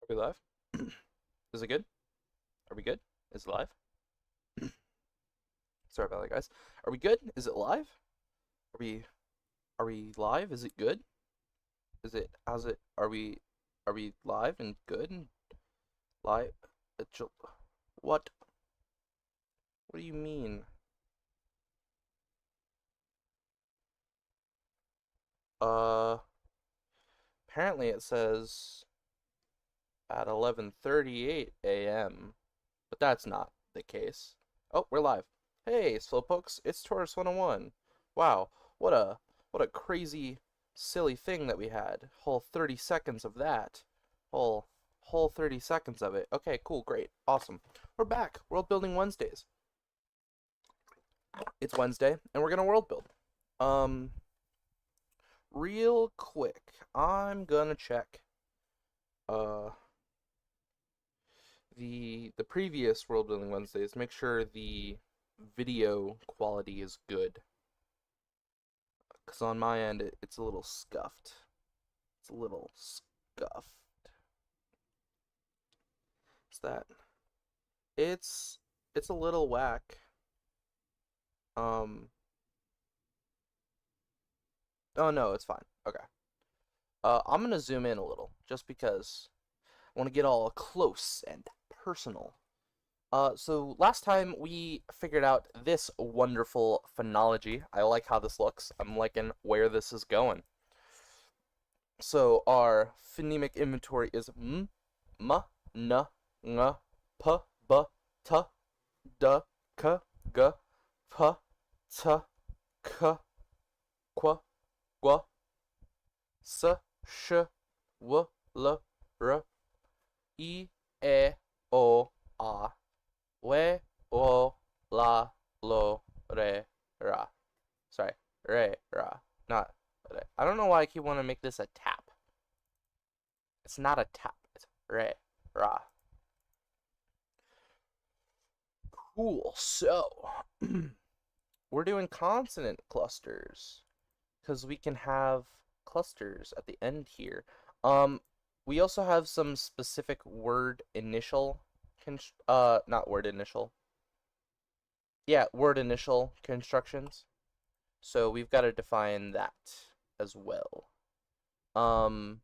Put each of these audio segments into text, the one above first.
Are we live? Is it good? Are we good? Is it live? Sorry about that, guys. Are we good? Is it live? Are we are we live? Is it good? Is it how's it are we live and good and live? What? What do you mean? Uh Apparently it says at 11:38 a.m. But that's not the case. Oh, we're live. Hey, Slowpokes, it's Taurus 101. Wow, what a what a crazy silly thing that we had. Whole 30 seconds of that. Whole 30 seconds of it. Okay, cool, great, awesome. We're back. World Building Wednesdays. It's Wednesday, and we're gonna world build. Um, Real quick, I'm gonna check uh the previous World Building Wednesdays, make sure the video quality is good. Because on my end, it's a little scuffed. It's a little scuffed. Is that? It's it's a little whack. Um. Oh no, it's fine. Okay. I'm gonna zoom in a little just because I want to get all close and personal. So last time we figured out this wonderful phonology. I like how this looks. I'm liking where this is going. So our phonemic inventory is m, m, n, ng, p, b, t, d, k, g, p, t, k, qu, gu, s, sh, w, l, r, i, e, o, a, we, o, la, lo, re, ra. Sorry, re, ra, not re. I don't know why I keep wanting to make this a tap. It's not a tap. It's re, ra. Cool. So, we're doing consonant clusters because we can have clusters at the end here. We also have some specific word initial, not word initial. Yeah, word initial constructions. So we've got to define that as well. Um,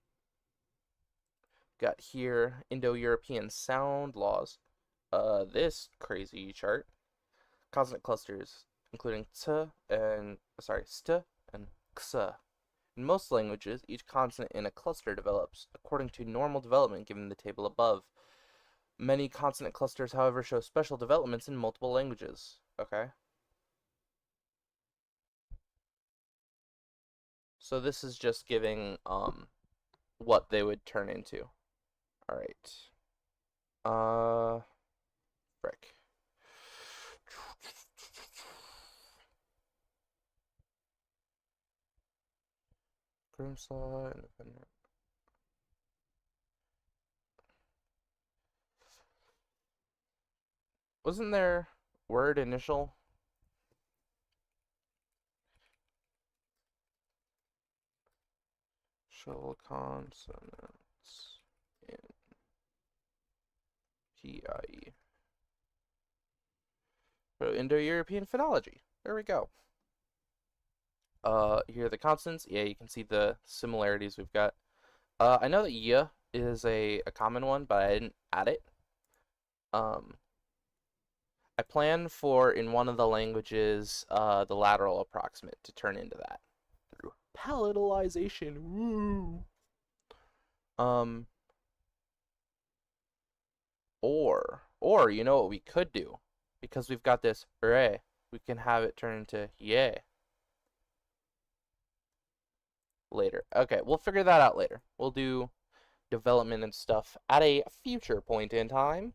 got here Indo-European sound laws. This crazy chart. Consonant clusters, including st and x. In most languages, each consonant in a cluster develops according to normal development given the table above. Many consonant clusters, however, show special developments in multiple languages. Okay. So this is just giving what they would turn into. All right. Frick. Grimsaw, independent. Wasn't there word initial? Show consonants in PIE. Indo-European phonology. There we go. Here are the consonants. Yeah, you can see the similarities we've got. I know that y is a common one, but I didn't add it. I plan for, in one of the languages, the lateral approximate to turn into that through palatalization. Woo! Um, or you know what we could do? Because we've got this re, we can have it turn into ye later. Okay, we'll figure that out later. We'll do development and stuff at a future point in time.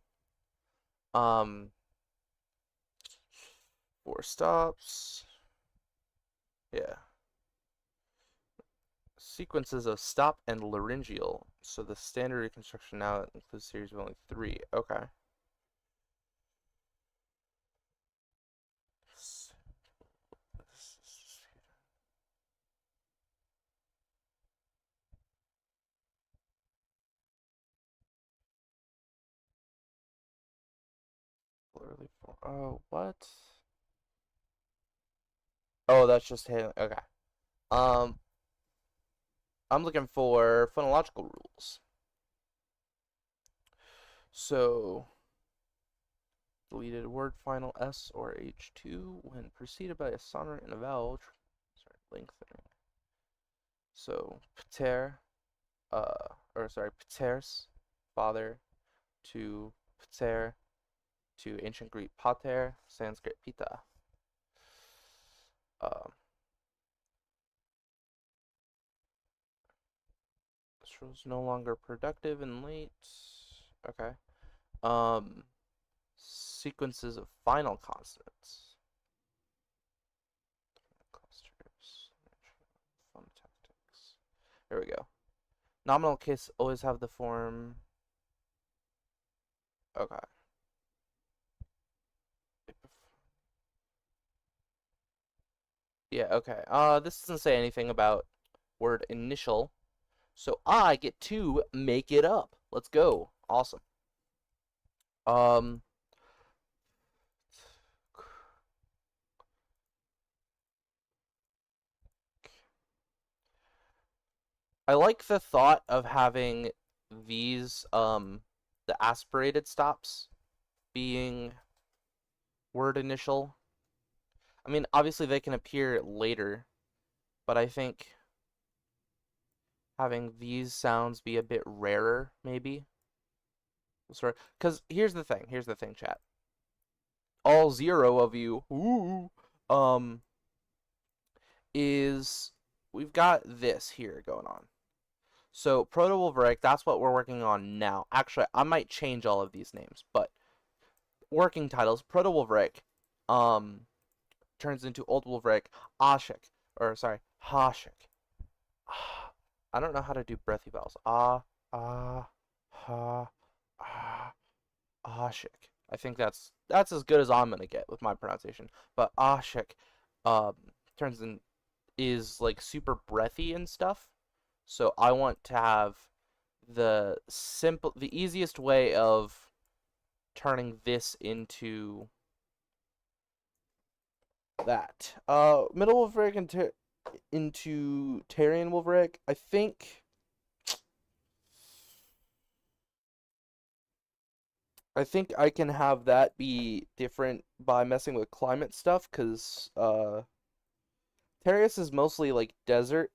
Four stops. Yeah. Sequences of stop and laryngeal. So the standard reconstruction now includes a series of only 3. Okay. early form. Oh, what? Oh, that's just hailing. Okay. Um, I'm looking for phonological rules. So, deleted word final S or H2 when preceded by a sonorant and a vowel. Sorry, lengthening. So, pater, paters, father, to pater, to ancient Greek pater, Sanskrit pita. Um, this was no longer productive and late. Okay. Um, sequences of final consonants. Clusters. Fun tactics. There we go. Nominal case always have the form. Okay. Yeah, okay. This doesn't say anything about word initial, so I get to make it up. Let's go. Awesome. Um, I like the thought of having these, the aspirated stops being word initial. I mean, obviously they can appear later, but I think having these sounds be a bit rarer, maybe. Sorry, because here's the thing, chat. All 0 of you, ooh, um, is we've got this here going on. So proto-Wolverine, that's what we're working on now. Actually, I might change all of these names, but working titles, proto-Wolverine, turns into old Wolverine, Ashik, or sorry, Hashik. I don't know how to do breathy vowels. Ah, ha, ah, Ashik. I think that's as good as I'm gonna get with my pronunciation. But Ashik, um, turns in is like super breathy and stuff. So I want to have the easiest way of turning this into that. Middle Wolfric into Tarian Wolfric. I think I can have that be different by messing with climate stuff, because Tarius is mostly like desert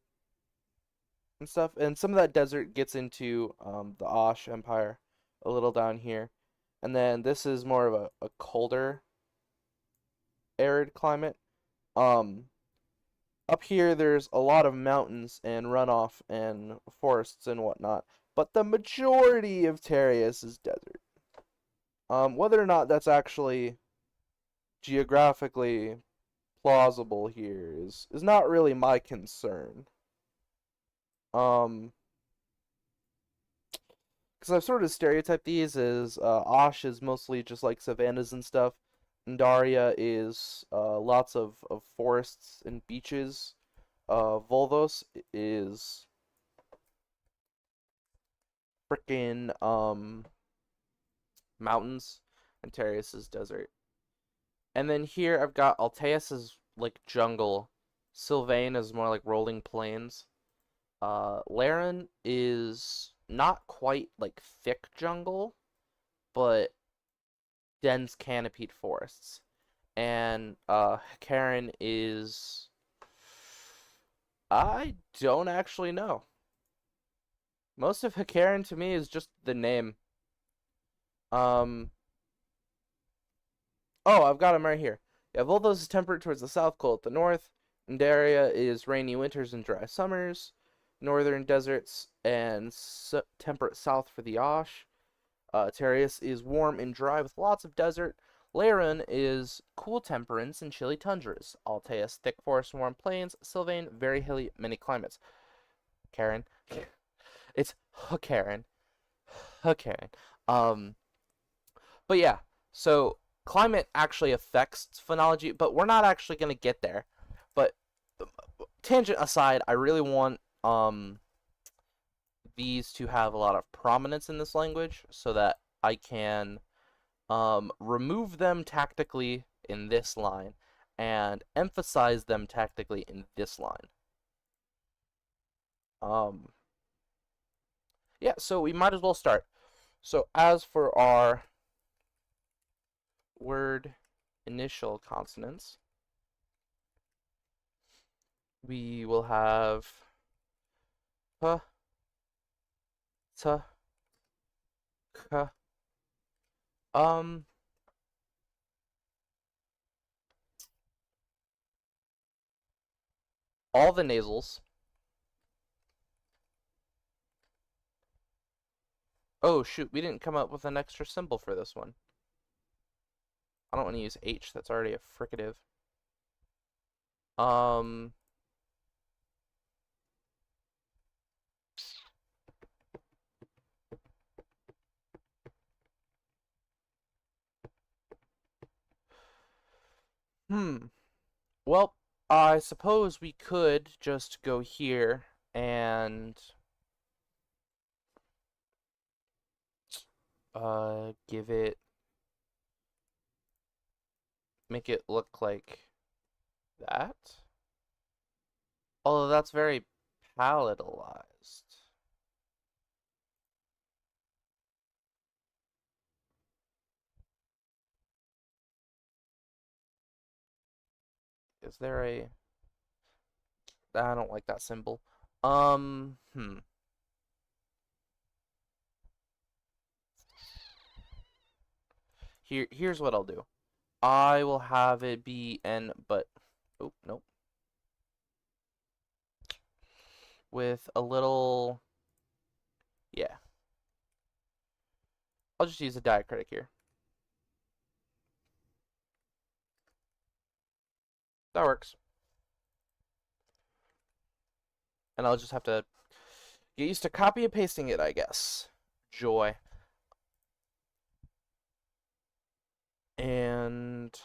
and stuff, and some of that desert gets into the Osh Empire a little down here. And then this is more of a colder, arid climate. Um, Up here, there's a lot of mountains and runoff and forests and whatnot, but the majority of Tarius is desert. Whether or not that's actually geographically plausible here is not really my concern. Um, because I've sort of stereotyped these as Osh is mostly just like savannas and stuff, and Daria is lots of forests and beaches. Volvos is frickin' mountains, and Tarius is desert. And then here I've got Alteus is like jungle, Sylvain is more like rolling plains. Laren is not quite like thick jungle, but dense canopied forests. And Karen is I don't actually know. Most of Hikaran to me is just the name. Um oh, I've got him right here. Yeah, Voldos is temperate towards the south, cold at the north. Indaria is rainy winters and dry summers. Northern deserts and temperate south for the Osh. Tarius is warm and dry with lots of desert. Laren is cool temperance and chilly tundras. Alteus, thick forest, warm plains. Sylvain, very hilly, many climates. Karen. It's Karen. Karen. Um, but yeah, so climate actually affects phonology, but we're not actually going to get there. But tangent aside, I really want these to have a lot of prominence in this language so that I can remove them tactically in this line, and emphasize them tactically in this line. Yeah, so we might as well start. So as for our word initial consonants, we will have p, t, k. Um, all the nasals. Oh shoot, we didn't come up with an extra symbol for this one. I don't want to use H, that's already a fricative. Um, hmm. Well, I suppose we could just go here and give it, make it look like that. Although that's very palatalized. Is there a, I don't like that symbol. Hmm. Here's what I'll do. I will have it be N, but, oh, nope. With a little, yeah. I'll just use a diacritic here. That works. And I'll just have to get used to copy and pasting it, I guess. Joy. And,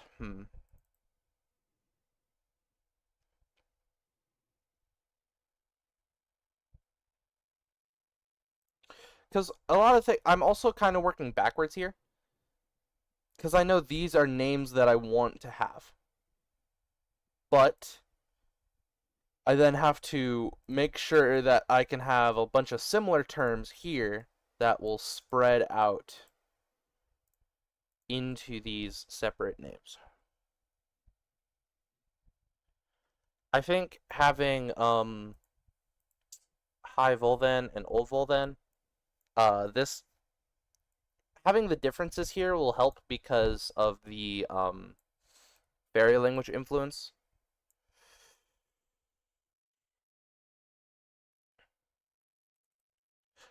because a lot of things, I'm also kind of working backwards here. Because I know these are names that I want to have. But I then have to make sure that I can have a bunch of similar terms here that will spread out into these separate names. I think having high vowel then and old vowel then, this having the differences here will help because of the Barry language influence.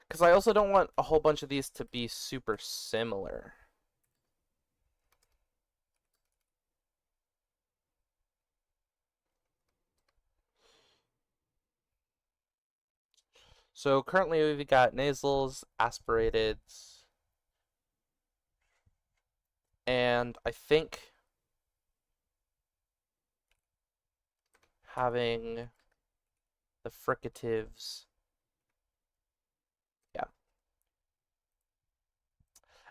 Because I also don't want a whole bunch of these to be super similar. So currently we've got nasals, aspirateds, and I think having the fricatives, yeah.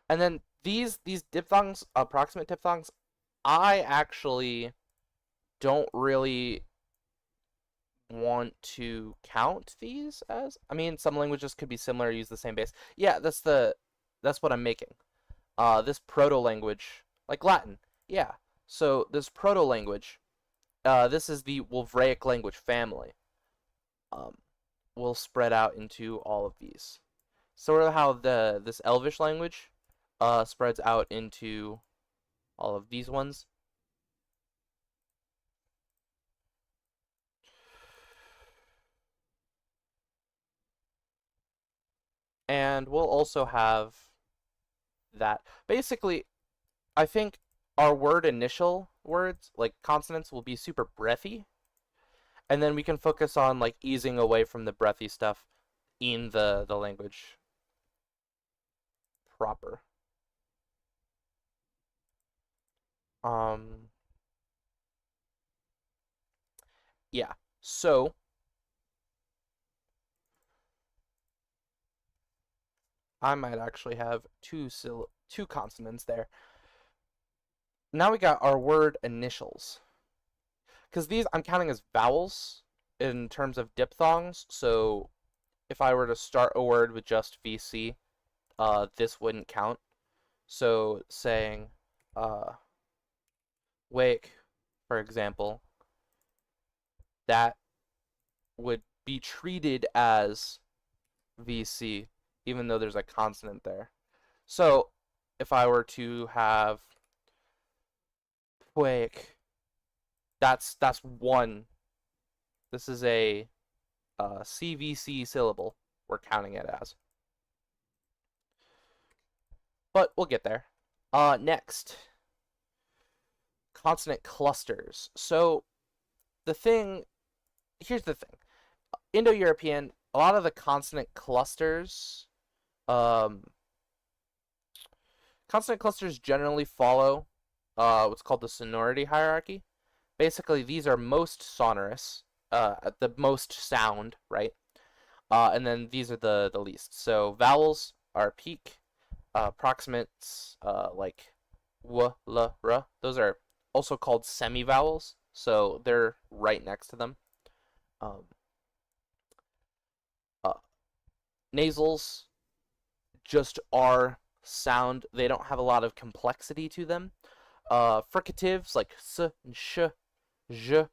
And then these diphthongs, approximate diphthongs, I actually don't really want to count these as. I mean, some languages could be similar, use the same base. Yeah, that's what I'm making. This proto-language, like Latin. Yeah. So this proto-language, this is the Wolvraic language family. Um, will spread out into all of these. Sort of how this Elvish language spreads out into all of these ones. And we'll also have that. Basically, I think our word initial words, like consonants, will be super breathy. And then we can focus on like easing away from the breathy stuff in the language proper. Um, yeah. So I might actually have two two consonants there. Now we got our word initials. Because these I'm counting as vowels in terms of diphthongs, so if I were to start a word with just VC, this wouldn't count. So saying wake, for example, that would be treated as VC, even though there's a consonant there. So if I were to have wake, that's one. This is a CVC syllable. We're counting it as. But we'll get there. Next, consonant clusters. So here's the thing. Indo-European, a lot of the consonant clusters generally follow what's called the sonority hierarchy. Basically, these are most sonorous, at the most sound, right? And then these are the least. So vowels are peak, proximates like w, l, r. Those are also called semivowels, so they're right next to them. Um, Nasals just are sound. They don't have a lot of complexity to them. Fricatives like s and sh, j,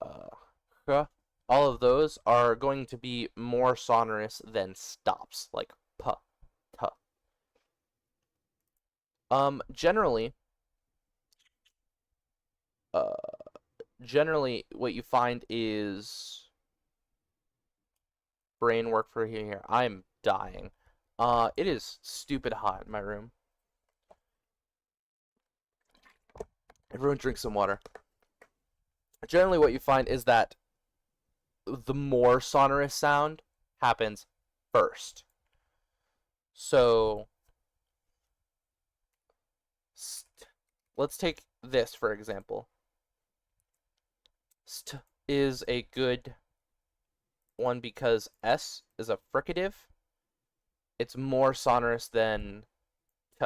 h, all of those are going to be more sonorous than stops like p, t. Generally, uh, what you find is brain work for here. I'm dying. It is stupid hot in my room. Everyone drink some water. Generally, what you find is that the more sonorous sound happens first. So, let's take this for example. St is a good one because S is a fricative. It's more sonorous than T,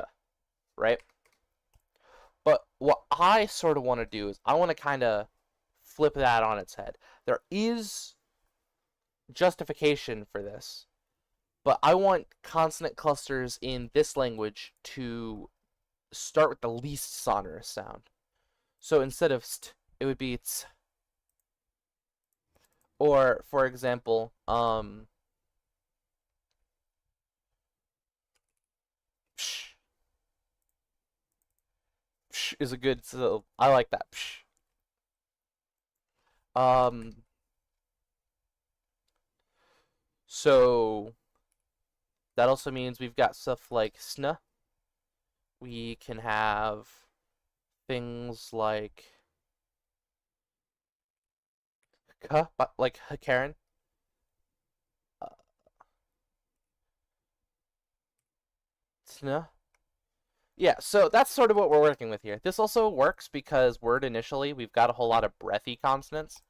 right? But what I sort of want to do is I want to kind of flip that on its head. There is justification for this, but I want consonant clusters in this language to start with the least sonorous sound. So instead of st, it would be ts. Or, for example, psh. Psh is a good, so I like that. Psh. So that also means we've got stuff like sn. We can have things like k, like Karen. Sn. Yeah, so that's sort of what we're working with here. This also works because word initially, we've got a whole lot of breathy consonants.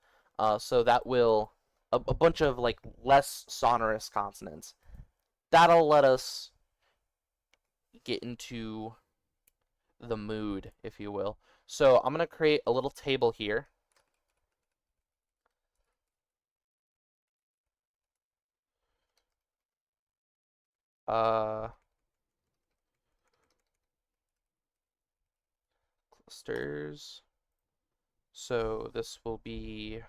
So that will, a bunch of like less sonorous consonants. That'll let us get into the mood, if you will. So I'm going to create a little table here. Clusters. So this will be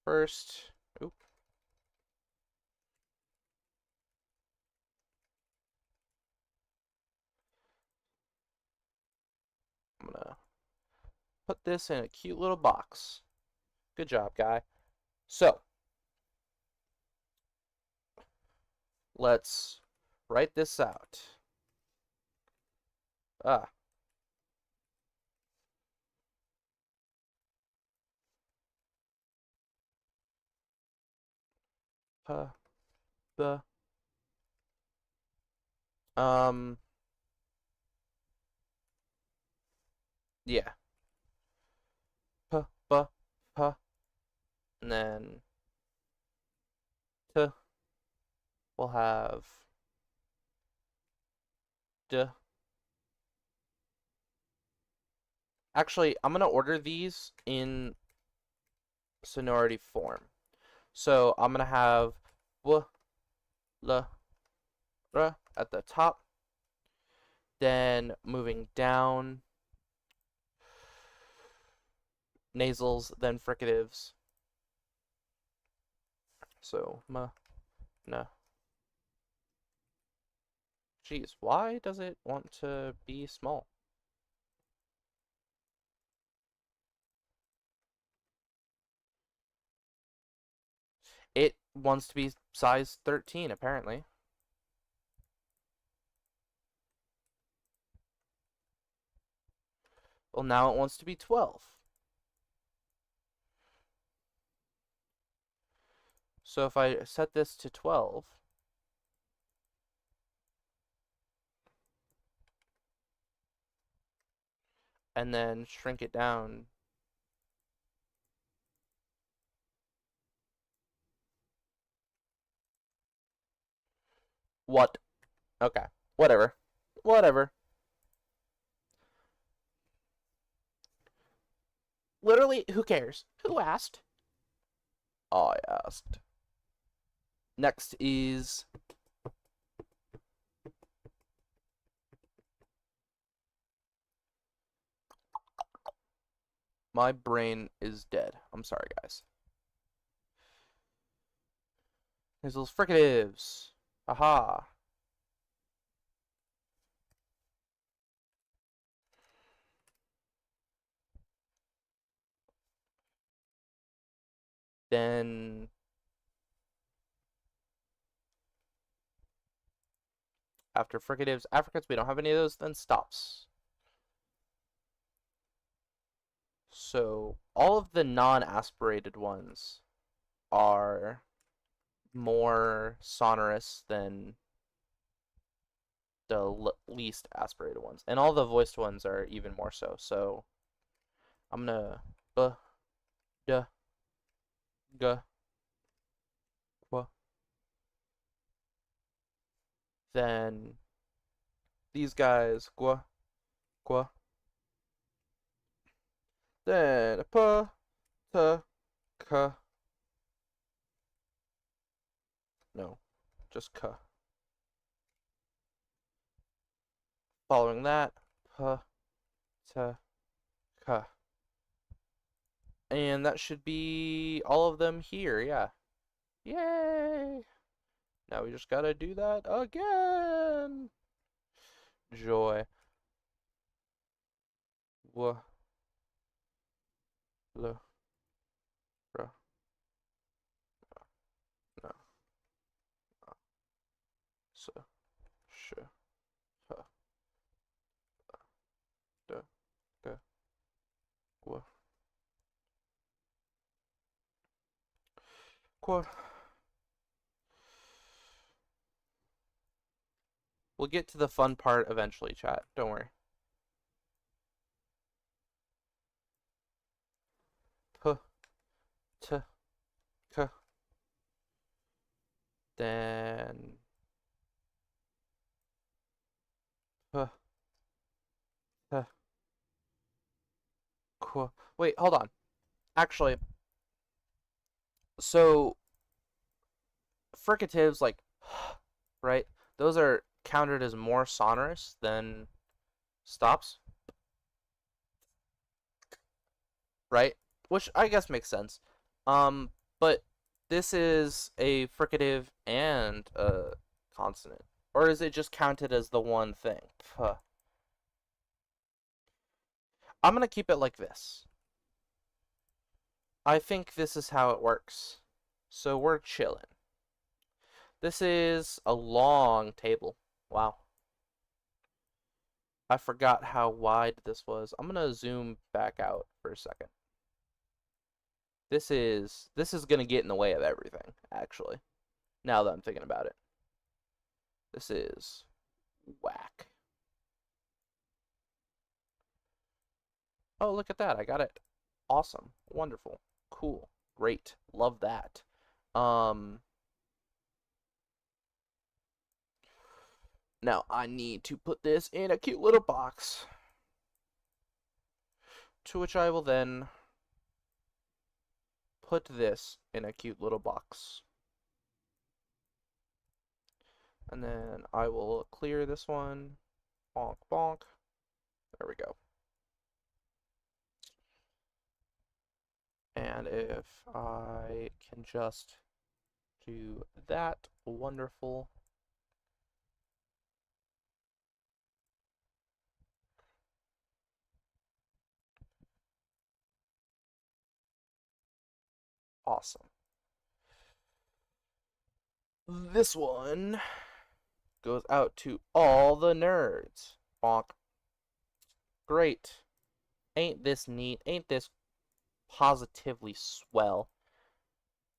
first. Oop. I'm gonna put this in a cute little box. Good job, guy. So let's write this out. Ah. P, B. Yeah. P, B, P, and then T. We'll have duh. Actually, I'm gonna order these in sonority form. So I'm gonna have w, l, r at the top, then moving down, nasals, then fricatives. So m, n. Geez, why does it want to be small? It wants to be size 13, apparently. Well, now it wants to be 12. So if I set this to 12, and then shrink it down, what? Okay, whatever. Whatever. Literally, who cares? Who asked? I asked. Next is my brain is dead. I'm sorry, guys. There's those fricatives. Aha. Then after fricatives, affricates, we don't have any of those, then stops. So all of the non-aspirated ones are more sonorous than the least aspirated ones. And all the voiced ones are even more so. So I'm gonna d, g, qu. Then these guys, qu, qu. Then p, t, k. No, just k. Following that, p, t, k. And that should be all of them here, yeah. Yay! Now we just gotta do that again. Joy. W, l, r, no, s, sh, h, d, g, w, quad. We'll get to the fun part eventually, chat. Don't worry. P, t, k. Then p, t, qu. Wait, hold on. Actually, so fricatives like right? Those are counted as more sonorous than stops, right? Which I guess makes sense. But this is a fricative and a consonant. Or is it just counted as the one thing? Puh. I'm gonna keep it like this. I think this is how it works. So we're chilling. This is a long table. Wow. I forgot how wide this was. I'm gonna zoom back out for a second. This is gonna get in the way of everything, actually. Now that I'm thinking about it. This is whack. Oh, look at that. I got it. Awesome. Wonderful. Cool. Great. Love that. Um Now I need to put this in a cute little box, to which I will then put this in a cute little box. And then I will clear this one. Bonk, bonk. There we go. And if I can just do that, wonderful. Awesome. This one goes out to all the nerds. Bonk. Great. Ain't this neat? Ain't this positively swell?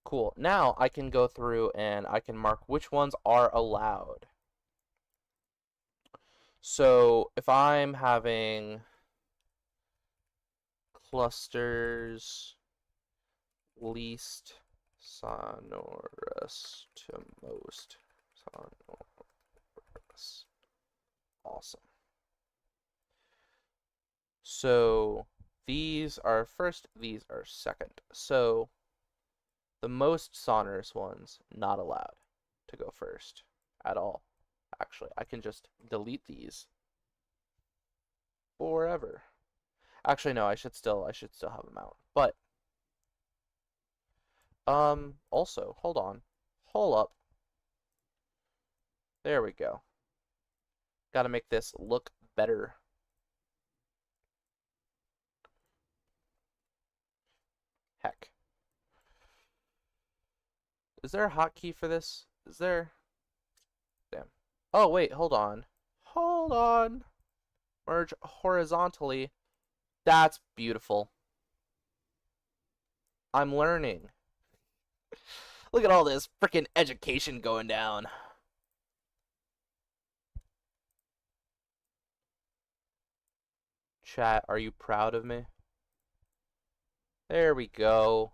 Cool. Now I can go through and I can mark which ones are allowed. So if I'm having clusters least sonorous to most sonorous. Awesome. So these are first, these are second. So the most sonorous ones, not allowed to go first at all. Actually, I can just delete these forever. Actually, no, I should still have them out. But also, hold on. Hold up. There we go. Gotta make this look better. Heck. Is there a hotkey for this? Is there? Damn. Oh, wait, hold on. Hold on. Merge horizontally. That's beautiful. I'm learning. Look at all this freaking education going down. Chat, are you proud of me? There we go.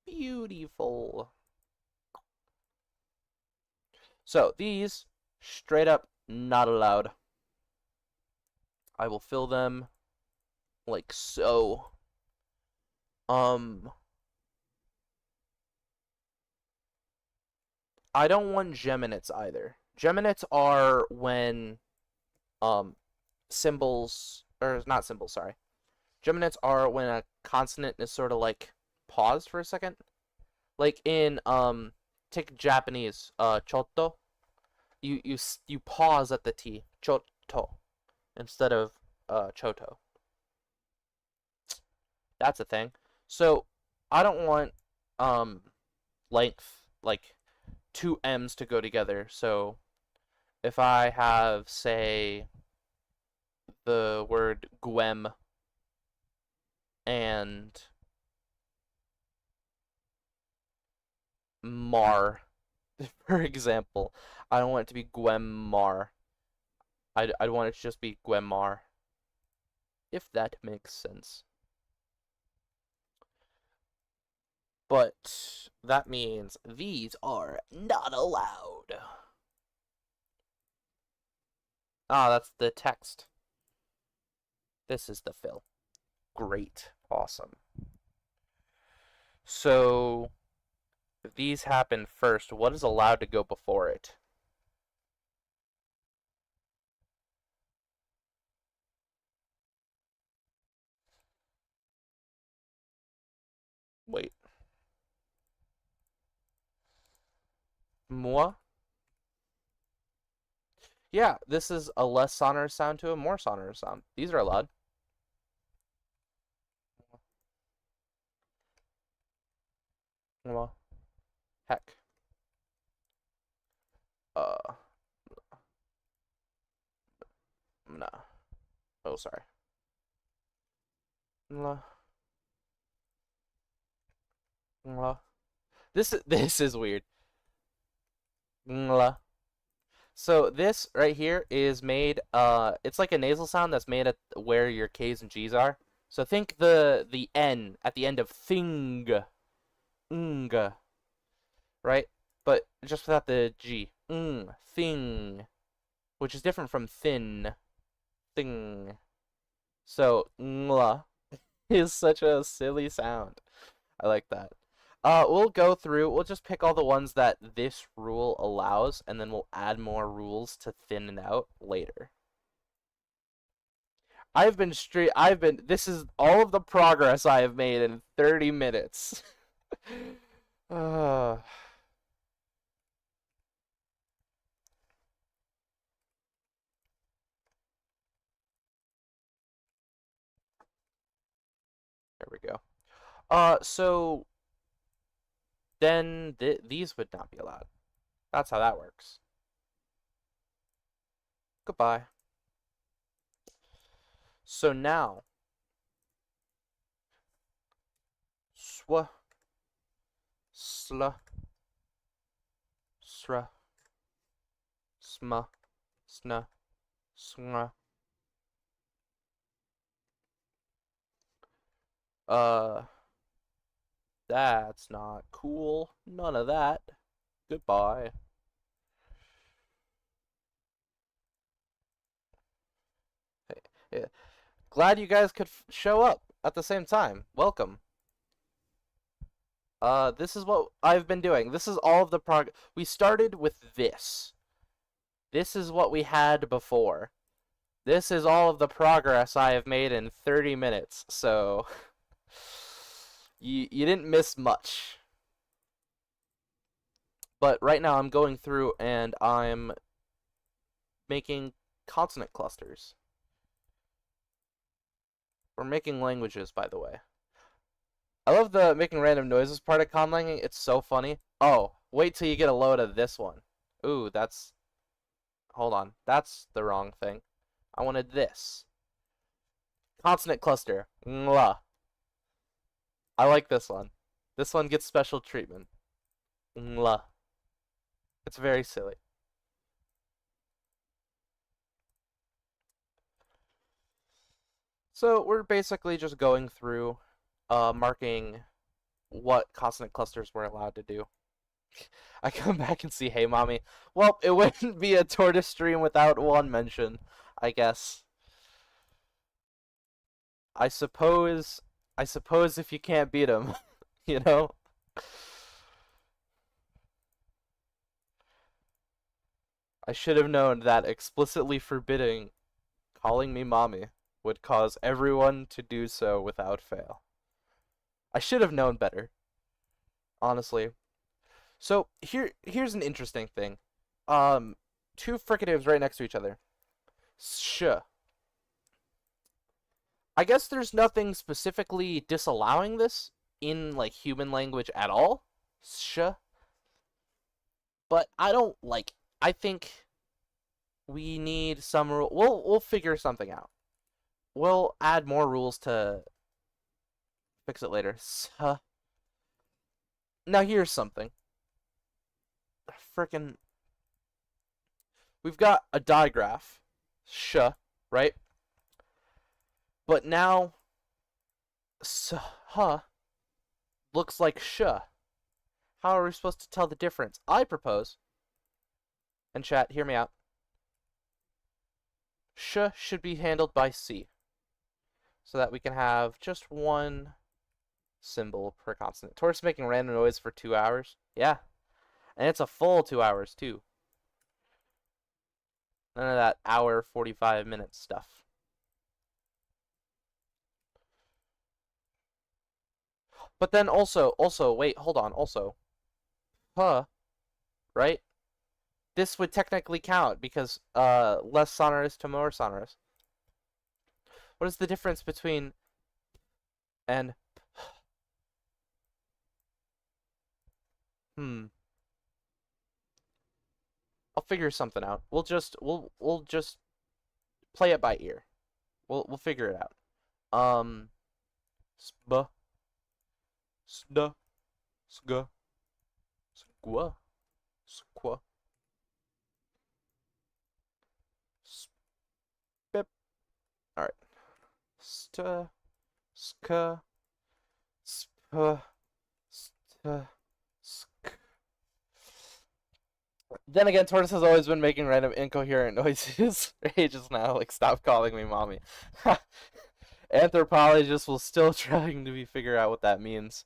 Beautiful. So these, straight up not allowed. I will fill them like so. I don't want geminates either. Geminates are when symbols, or not symbols, sorry. Geminates are when a consonant is sort of like paused for a second. Like in take Japanese, choto. You pause at the T, choto, instead of choto. That's a thing. So I don't want length, like two M's to go together. So if I have, say, the word guem and mar, for example, I don't want it to be guemmar. I'd want it to just be guemmar, if that makes sense. But that means these are not allowed. Ah, that's the text. This is the fill. Great. Awesome. So, if these happen first, what is allowed to go before it? Wait. Moi? Yeah, this is a less sonorous sound to a more sonorous sound. These are allowed. Well, heck. Uh, nah. Oh, sorry. Mwah. Mwah. This is weird. Mwah. So this right here is made, it's like a nasal sound that's made at where your K's and G's are. So think the N at the end of thing, ng, right? But just without the G. Thing. which is different from thin, thing. So ngla is such a silly sound. I like that. We'll go through. We'll just pick all the ones that this rule allows, and then we'll add more rules to thin it out later. This is all of the progress I have made in 30 minutes. uh, there we go. So then these would not be allowed. That's how that works. Goodbye. So now, swa, sla, sra, sma, sna, snga. That's not cool. None of that. Goodbye. Hey, glad you guys could show up at the same time. Welcome. This is what I've been doing. This is all of the we started with this. This is what we had before. This is all of the progress I have made in 30 minutes, so you didn't miss much. But right now I'm going through and I'm making consonant clusters. We're making languages, by the way. I love the making random noises part of conlanging. It's so funny. Oh, wait till you get a load of this one. Ooh, that's... Hold on. That's the wrong thing. I wanted this. Consonant cluster. Mwah. I like this one. This one gets special treatment. Mwah. It's very silly. So we're basically just going through marking what consonant clusters we're allowed to do. I come back and see, hey, mommy. Well, it wouldn't be a tortoise stream without one mention, I guess. I suppose if you can't beat him, you know? I should have known that explicitly forbidding calling me mommy would cause everyone to do so without fail. I should have known better, honestly. So here's an interesting thing. Two fricatives right next to each other. Sh. I guess there's nothing specifically disallowing this in like human language at all. Sh. But I don't like. I think we need some rule. We'll figure something out. We'll add more rules to fix it later. Now here's something. Frickin'. We've got a digraph. Sh, right? But now looks like sh. How are we supposed to tell the difference? I propose, and chat, hear me out. Sh should be handled by C, so that we can have just one symbol per consonant. Tortoise making random noise for 2 hours. Yeah, and it's a full 2 hours too. None of that hour 45 minute stuff. But then also, wait, hold on, also, right? This would technically count because less sonorous to more sonorous. What is the difference between and I'll figure something out. We'll just play it by ear. We'll figure it out. Sp, sda, sga, squa, squa, spip. All right. St, sk, sp, st, sk. Then again, Tortoise has always been making random incoherent noises for ages now. Like, stop calling me mommy. Anthropologists will still trying to figure out what that means.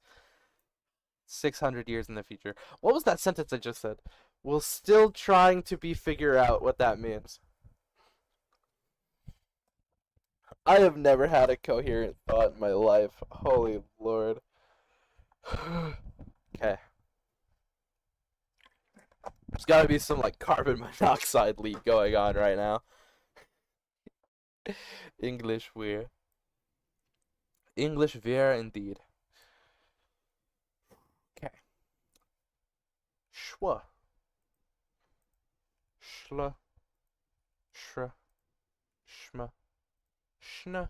600 years in the future. What was that sentence I just said? We're still trying to figure out what that means. I have never had a coherent thought in my life. Holy Lord. Okay. There's gotta be some like carbon monoxide leak going on right now. English weir. English weir indeed. Okay. Schwa. Schla. Shra. Shma. Shna.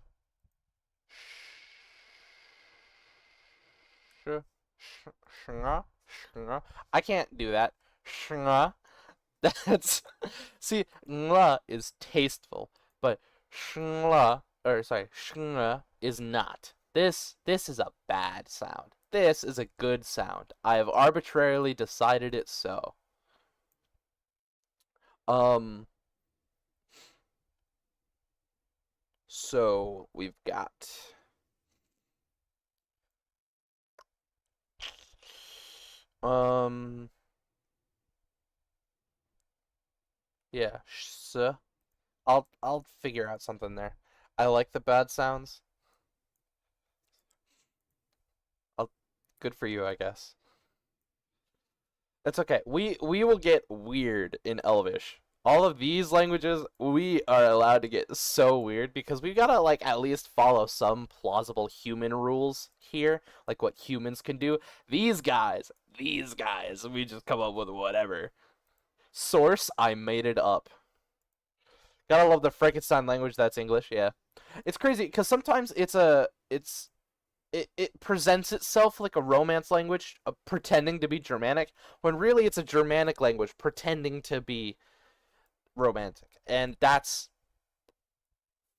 Sh. Shnga. Shnga. I can't do that. Shnga. That's see, ngla is tasteful, but shngla or sorry, shnga is not. This is a bad sound. This is a good sound. I have arbitrarily decided it so. Um so we've got um yeah, sh. I'll figure out something there. I like the bad sounds. I'll, good for you, I guess. That's okay. We will get weird in Elvish. All of these languages, we are allowed to get so weird because we gotta like at least follow some plausible human rules here, like what humans can do. These guys, we just come up with whatever. Source, I made it up. Gotta love the Frankenstein language that's English, yeah. It's crazy because sometimes it presents itself like a romance language, pretending to be Germanic, when really it's a Germanic language pretending to be romantic, and that's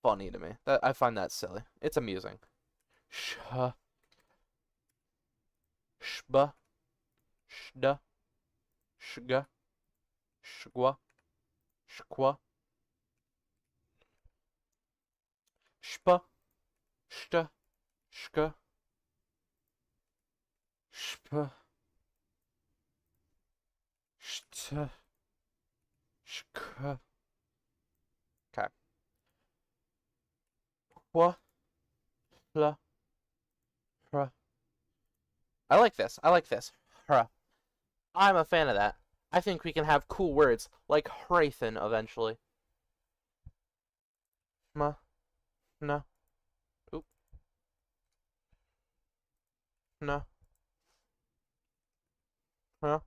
funny to me. That I find that silly. It's amusing. Sh, shba, shda, shga, shgwa, shkwa, shpa, shta, shka, shpa, shta, shka. Okay. Kwa, la, hra. I like this. I like this. Hra. I'm a fan of that. I think we can have cool words like Hrathen eventually. Ma, na, oop, na, huh?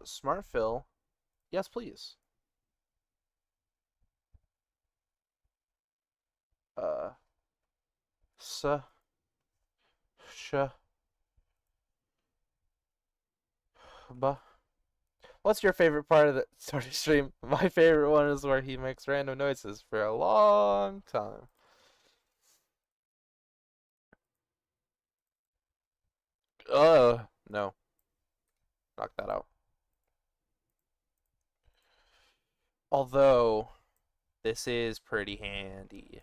Smart fill. Yes, please. Uh, s, sh, b. What's your favorite part of the sort of stream? My favorite one is where he makes random noises for a long time. No. Knock that out. Although, this is pretty handy.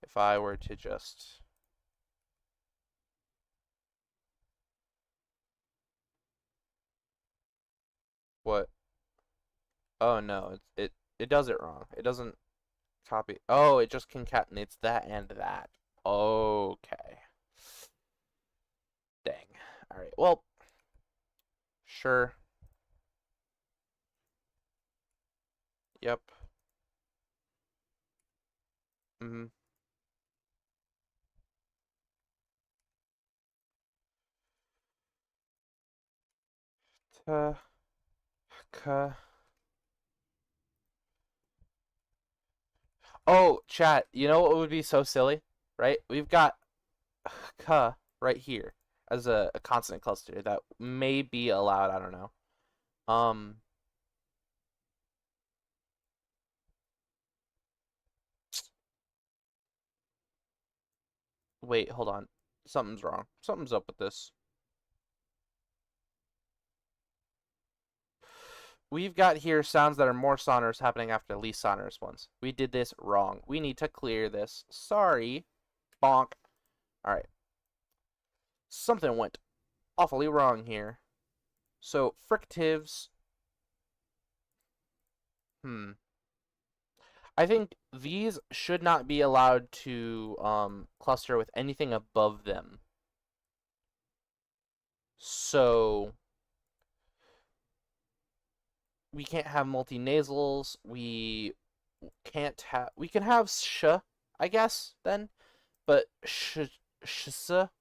If I were to just... What? Oh no, it does it wrong. It doesn't copy. Oh, it just concatenates that and that. Okay. Dang. Alright, well, sure. Yep. Mm-hmm. Ta, ka. Oh, chat, you know what would be so silly? Right? We've got ka right here as a consonant cluster that may be allowed, I don't know. Um, wait, hold on. Something's wrong. Something's up with this. we've got here sounds that are more sonorous happening after least sonorous ones. We did this wrong. We need to clear this. Sorry. Bonk. All right. Something went awfully wrong here. So fricatives. I think these should not be allowed to cluster with anything above them. So we can't have multinasals. We can have sh, I guess, then, but sh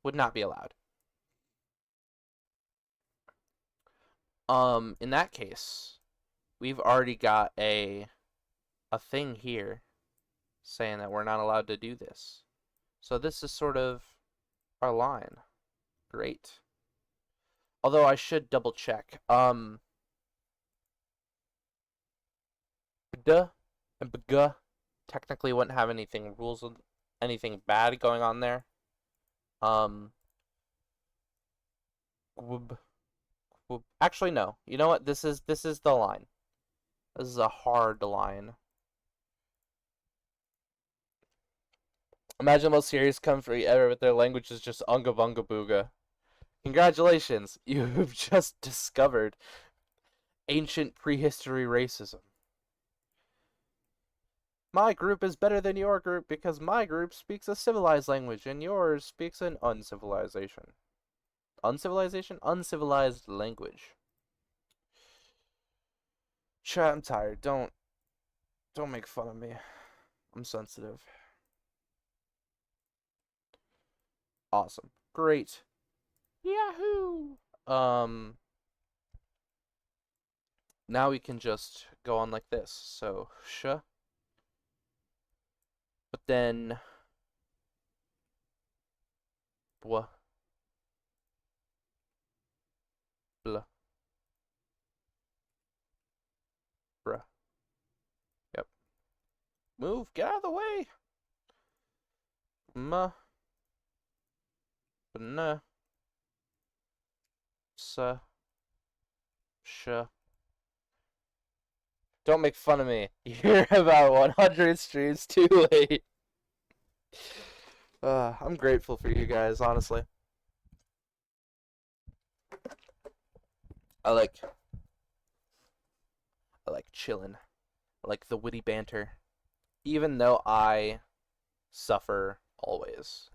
would not be allowed. In that case, we've already got a thing here saying that we're not allowed to do this. So this is sort of our line. Great. Although I should double check. D and bg technically wouldn't have anything anything bad going on there. Actually, no. You know what? This is the line. This is a hard line. Imagine the most serious country ever with their language is just unga bunga booga. Congratulations, you've just discovered ancient prehistory racism. My group is better than your group because my group speaks a civilized language and yours speaks an uncivilization. Uncivilization? Uncivilized language. Chat, I'm tired. Don't make fun of me. I'm sensitive. Awesome. Great. Yahoo! Now we can just go on like this. So, sh. But then, blah, blah, bruh. Yep. Move, get out of the way. Ma, bna, sa, sh. Don't make fun of me. You're about 100 streams too late. I'm grateful for you guys, honestly. I like chilling. I like the witty banter. Even though I suffer always.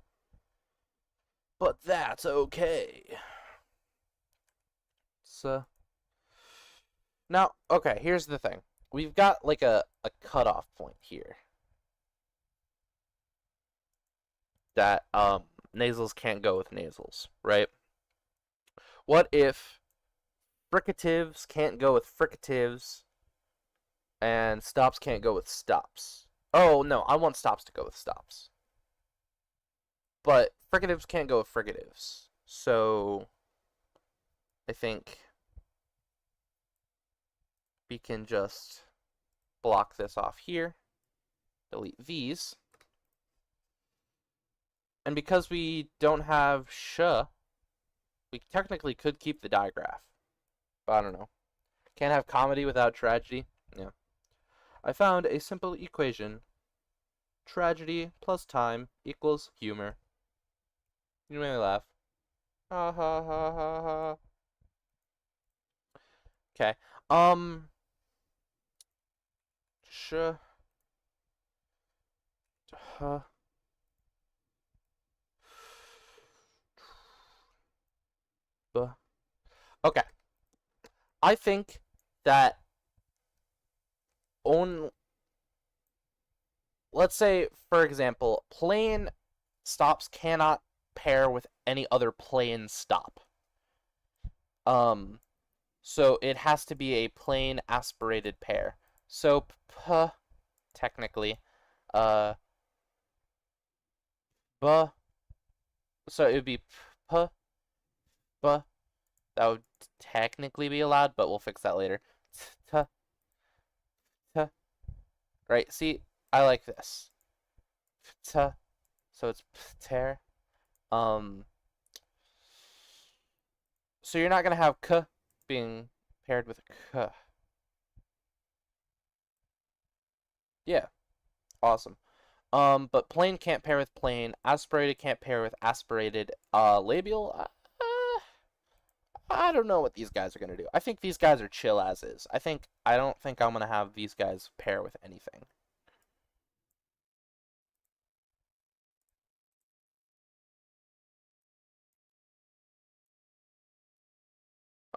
But that's okay. So now, okay, here's the thing. We've got like a cutoff point here. That nasals can't go with nasals, right? What if fricatives can't go with fricatives and stops can't go with stops? Oh, no, I want stops to go with stops. But fricatives can't go with fricatives. So I think we can just block this off here. Delete these. And because we don't have sh, we technically could keep the digraph. But I don't know. Can't have comedy without tragedy. Yeah. I found a simple equation. Tragedy plus time equals humor. You made me laugh. Ha ha ha ha ha. Okay. Sh. Huh. Okay. I think that let's say, for example, plain stops cannot pair with any other plain stop. So it has to be a plain aspirated pair. So p technically, b. So it would be p, b. That would technically be allowed, but we'll fix that later. T, t. Right? See, I like this. T. So it's pter. So you're not gonna have k being paired with k. Yeah, awesome. But plain can't pair with plain. Aspirated can't pair with aspirated. Labial. I don't know what these guys are gonna do. I think these guys are chill as is. I don't think I'm gonna have these guys pair with anything.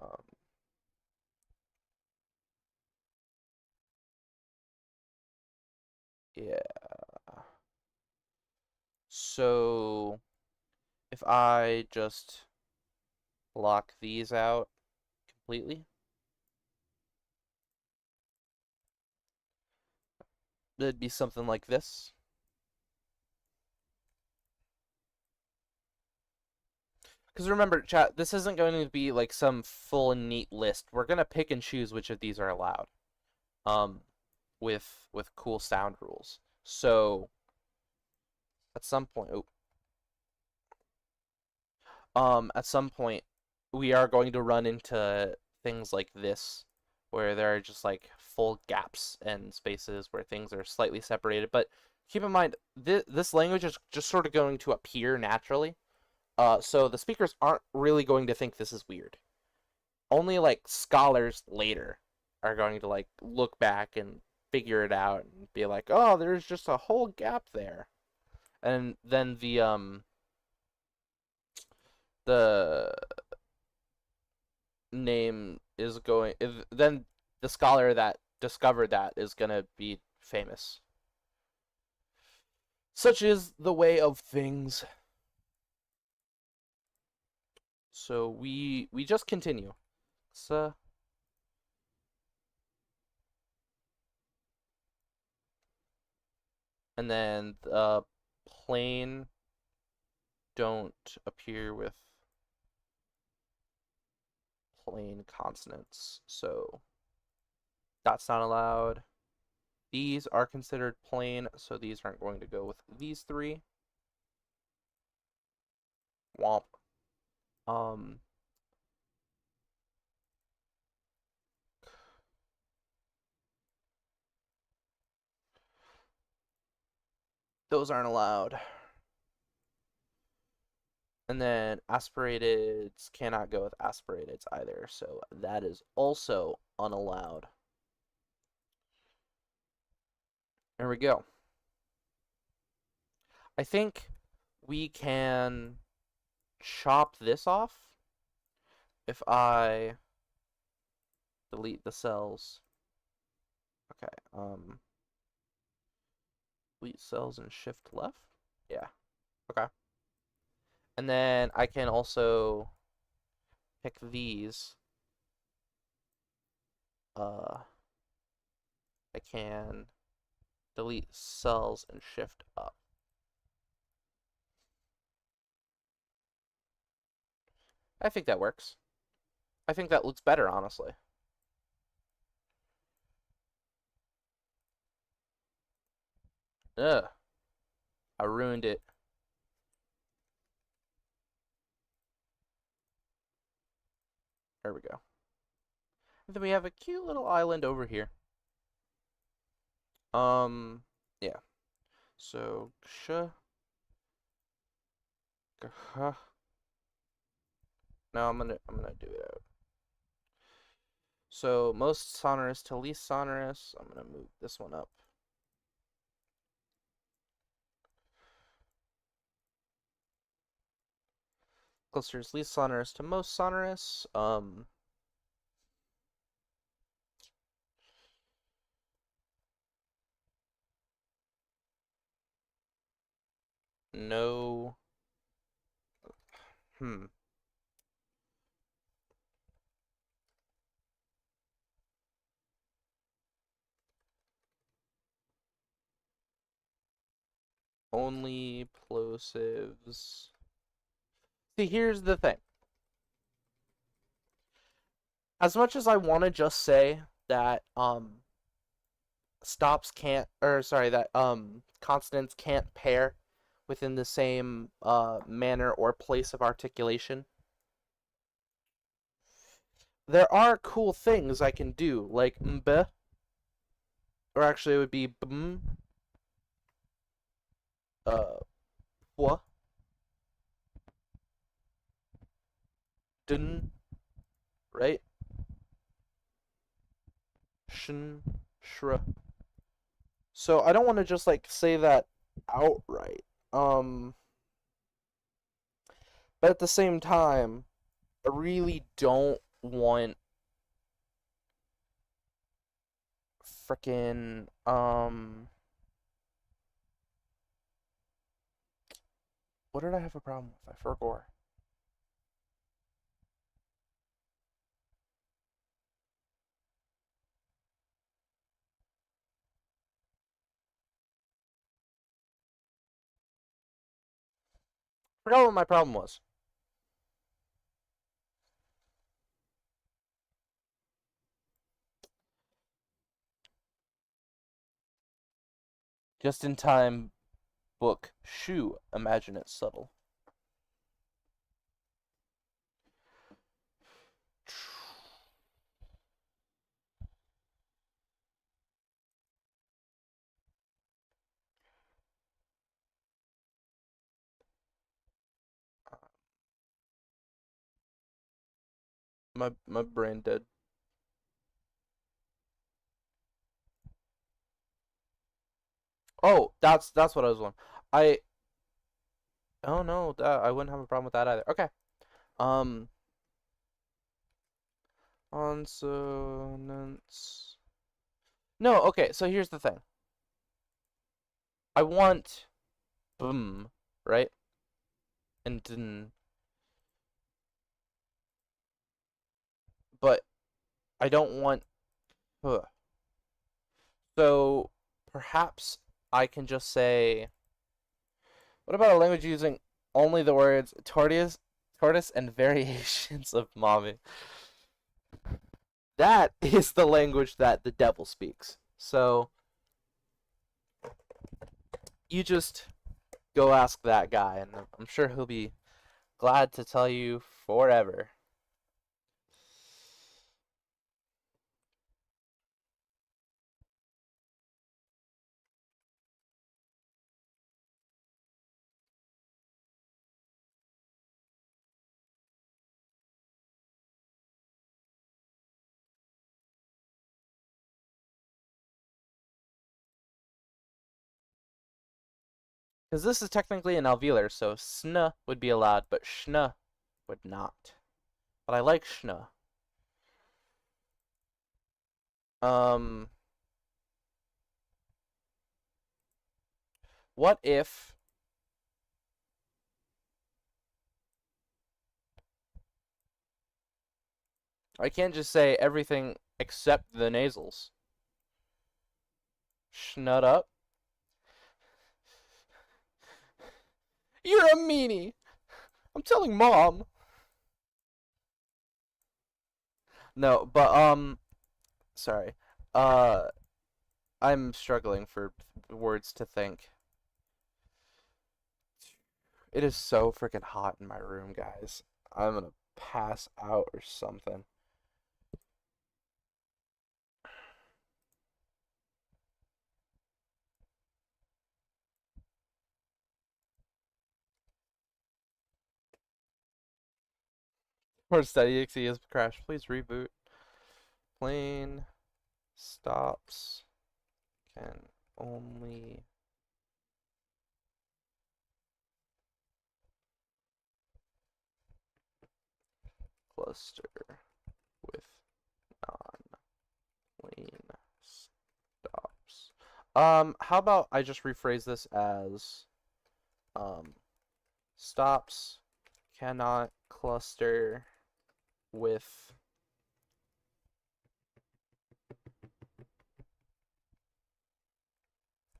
Um, yeah. So if I just block these out completely, it'd be something like this. Because remember, chat, this isn't going to be like some full and neat list. We're gonna pick and choose which of these are allowed. Um, with cool sound rules. So at some point, at some point, we are going to run into things like this, where there are just like full gaps and spaces where things are slightly separated. But keep in mind, this language is just sort of going to appear naturally. So the speakers aren't really going to think this is weird. Only like scholars later are going to like look back and figure it out and be like, oh, there's just a whole gap there. And then the name is going then the scholar that discovered that is going to be famous. Such is the way of things. So we just continue. So and then the plain don't appear with plain consonants. So that's not allowed. These are considered plain, so these aren't going to go with these three. Womp. Um, those aren't allowed. And then aspirateds cannot go with aspirateds either, so that is also unallowed. There we go. I think we can chop this off if I delete the cells. Okay, delete cells and shift left. Yeah, okay. And then I can also pick these. I can delete cells and shift up. I think that works. I think that looks better, honestly. Ugh. I ruined it. There we go. And then we have a cute little island over here. Yeah. So, now I'm gonna do it out. So most sonorous to least sonorous. I'm gonna move this one up. Closer is least sonorous to most sonorous. No. Only plosives. See, here's the thing. As much as I want to just say that stops can't, or sorry, that consonants can't pair within the same manner or place of articulation, there are cool things I can do, like mb or actually it would be what, dun, right? Shin, shra. So I don't want to just like say that outright. Um, but at the same time, I really don't want frickin' what did I have a problem with? I forgot. Forgot what my problem was. Just in time book shoe. Imagine it's subtle. My brain dead. Oh, that's what I was on. I oh no, that I wouldn't have a problem with that either. Okay. Um, consonants. No, okay. So here's the thing. I want right? And dn, but I don't want huh. So perhaps I can just say, what about a language using only the words tortoise, and variations of mommy? That is the language that the devil speaks. So you just go ask that guy, and I'm sure he'll be glad to tell you forever. Because this is technically an alveolar, so sn would be allowed, but shn would not. But I like shn. Um, what if I can't just say everything except the nasals? Schnut up. You're a meanie. I'm telling mom. No, but sorry. Uh, I'm struggling for words to think. It is so freaking hot in my room, guys. I'm gonna pass out or something. Or study.exe has crashed. Please reboot. Plane stops can only cluster with non-plane stops. How about I just rephrase this as stops cannot cluster with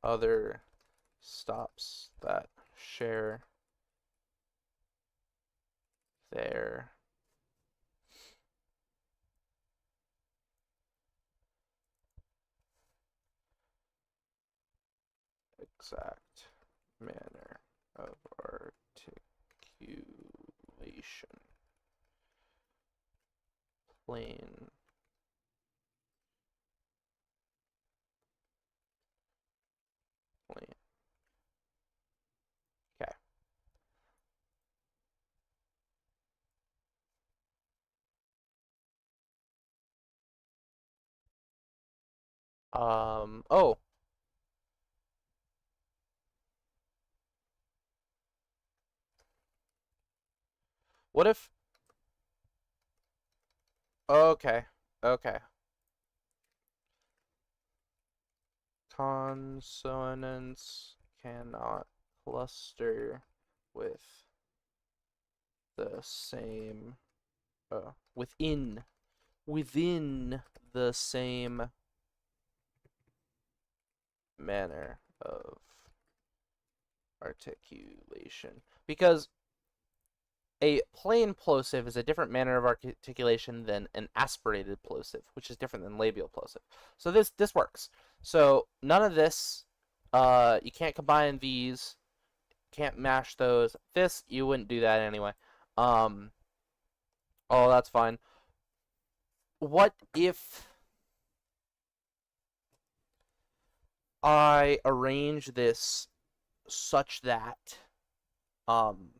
other stops that share their exact manner of articulation. Plain Oh, what if, okay, okay. Consonants cannot cluster with the same, within the same manner of articulation. Because a plain plosive is a different manner of articulation than an aspirated plosive, which is different than labial plosive. So this works. So none of this, you can't combine these, can't mash those. This, you wouldn't do that anyway. Um, oh, that's fine. What if I arrange this such that, um,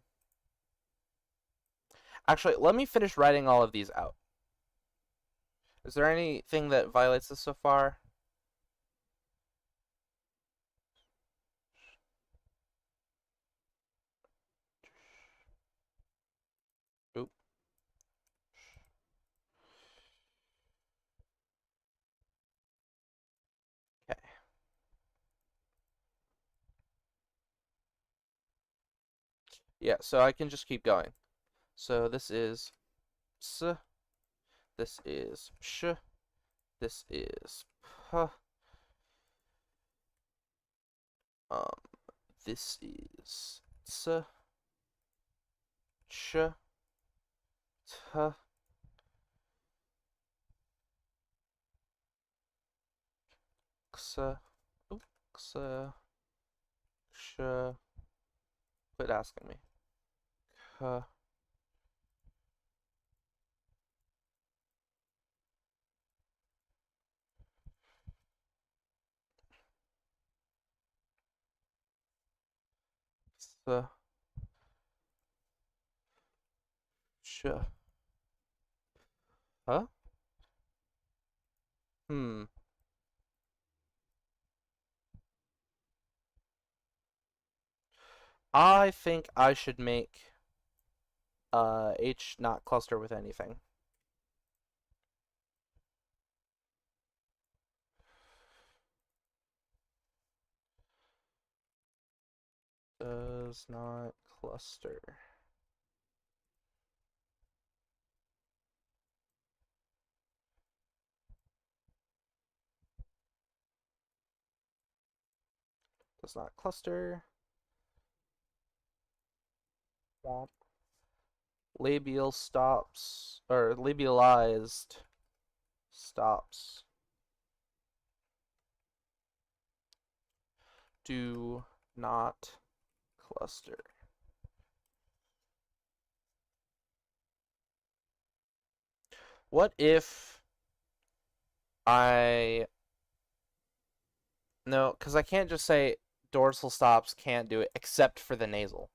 actually, let me finish writing all of these out. Is there anything that violates this so far? Oop. Okay. Yeah, so I can just keep going. So this is s, this is sh, this is p, um, this is ts, ch, t, x, oop, x, sh, quit asking me, k, s, sh, huh? Hmm. I think I should make H not cluster with anything. Does not cluster. Does not cluster. Womp. Labial stops, or labialized stops do not cluster. What if I... No, because I can't just say dorsal stops can't do it except for the nasal.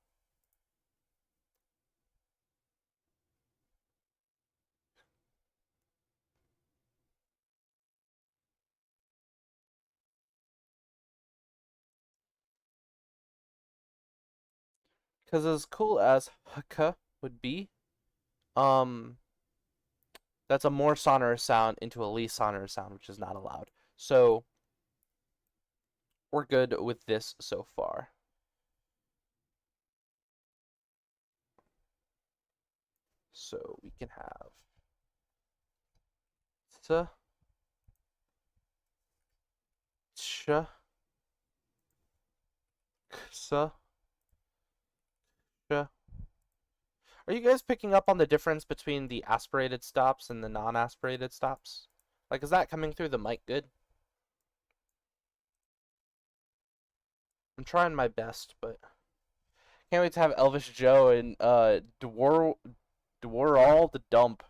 Because as cool as hk would be, um, that's a more sonorous sound into a least sonorous sound, which is not allowed. So we're good with this so far. So we can have t, ch, ks, ch. Are you guys picking up on the difference between the aspirated stops and the non-aspirated stops? Like, is that coming through the mic good? I'm trying my best, but can't wait to have Elvish Joe and Dwar all the dump.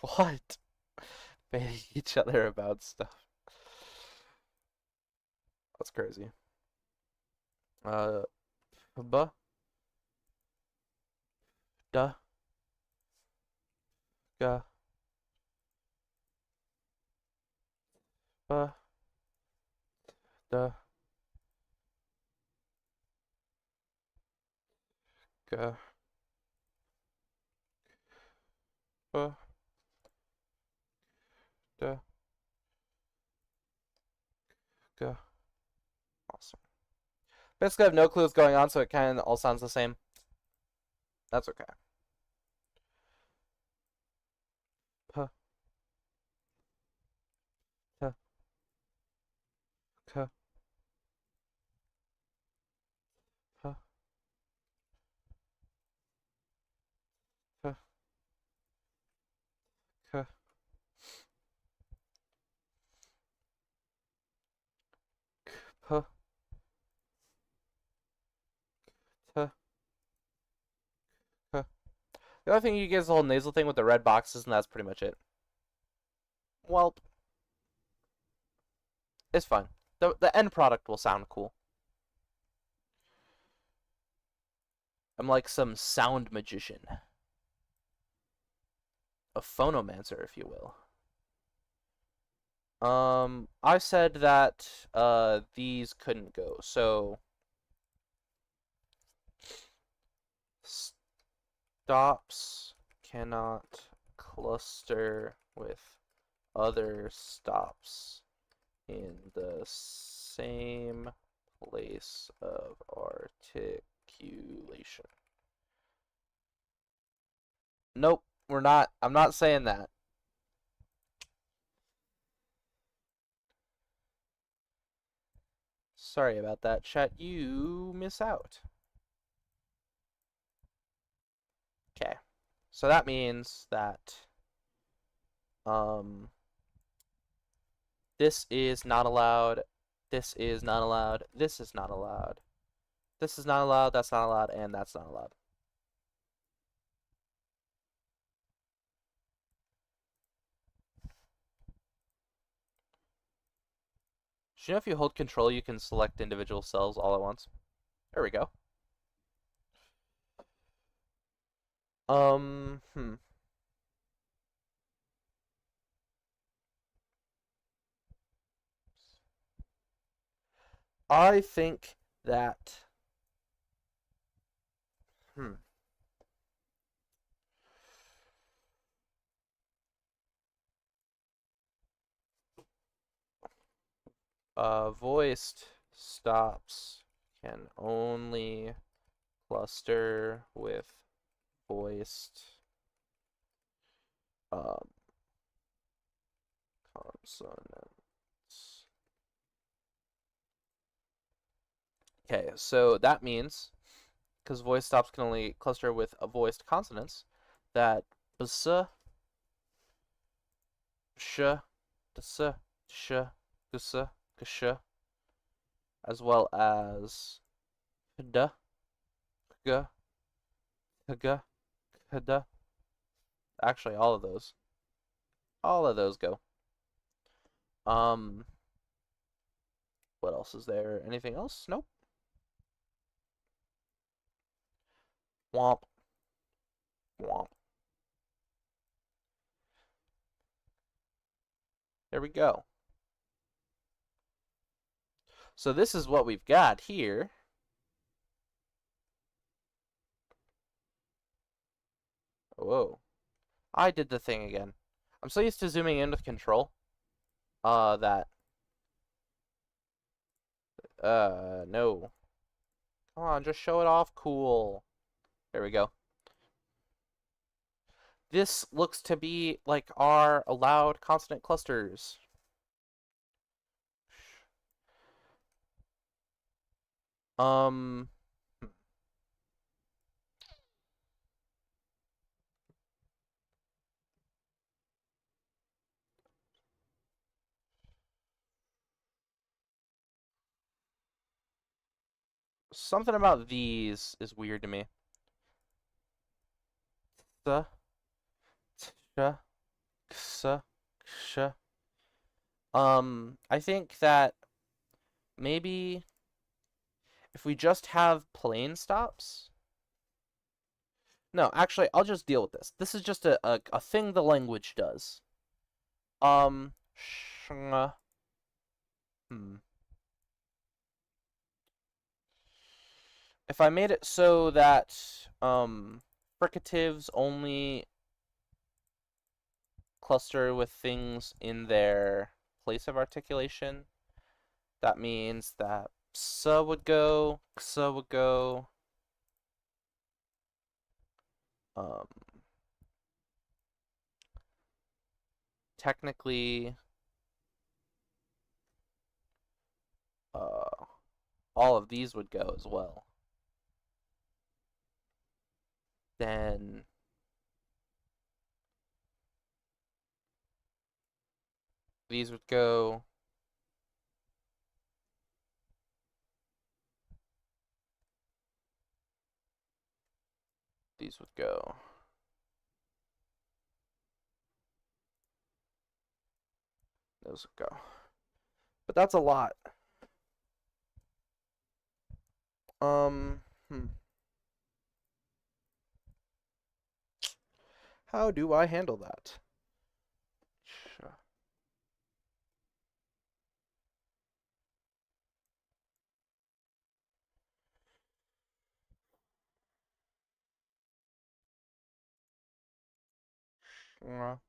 What? Baiting each other about stuff. That's crazy. Uh, buh, duh, ga, Ba, da, ga, ba, da, ga. Awesome. Basically, I have no clue what's going on, so it kind of all sounds the same. That's okay. Pa, ta, ka, pa, ta, ka, pa, ta, ka. The other thing you get is the whole nasal thing with the red boxes, and that's pretty much it. Well, it's fine. The end product will sound cool. I'm like some sound magician. A phonomancer, if you will. I said that these couldn't go, so stops cannot cluster with other stops in the same place of articulation. Nope, we're not. I'm not saying that. Sorry about that, chat. You miss out. Okay. So that means that this is not allowed, this is not allowed, this is not allowed, this is not allowed, that's not allowed, and that's not allowed. Do you know if you hold control, you can select individual cells all at once? There we go. Hmm. I think that, voiced stops can only cluster with voiced consonants. Okay, so that means, because voice stops can only cluster with voiced consonants, that ps, sh, ts, sh, gs, gsh, as well as d, g, kg, kd. Actually, all of those. All of those go. What else is there? Anything else? Nope. Womp. Womp. There we go. So this is what we've got here. Whoa. I did the thing again. I'm so used to zooming in with control. That. No. Come on, just show it off cool. There we go. This looks to be like our allowed consonant clusters. Um, Something about these is weird to me. The, sh, ks, sh. I think that maybe if we just have plain stops. No, actually, I'll just deal with this. This is just a thing the language does. Sh, Hmm. If I made it so that fricatives only cluster with things in their place of articulation, that means that psa would go, xa would go, um, technically, all of these would go as well. Then these would go. These would go. Those would go. But that's a lot. Um, hmm. How do I handle that? Nga,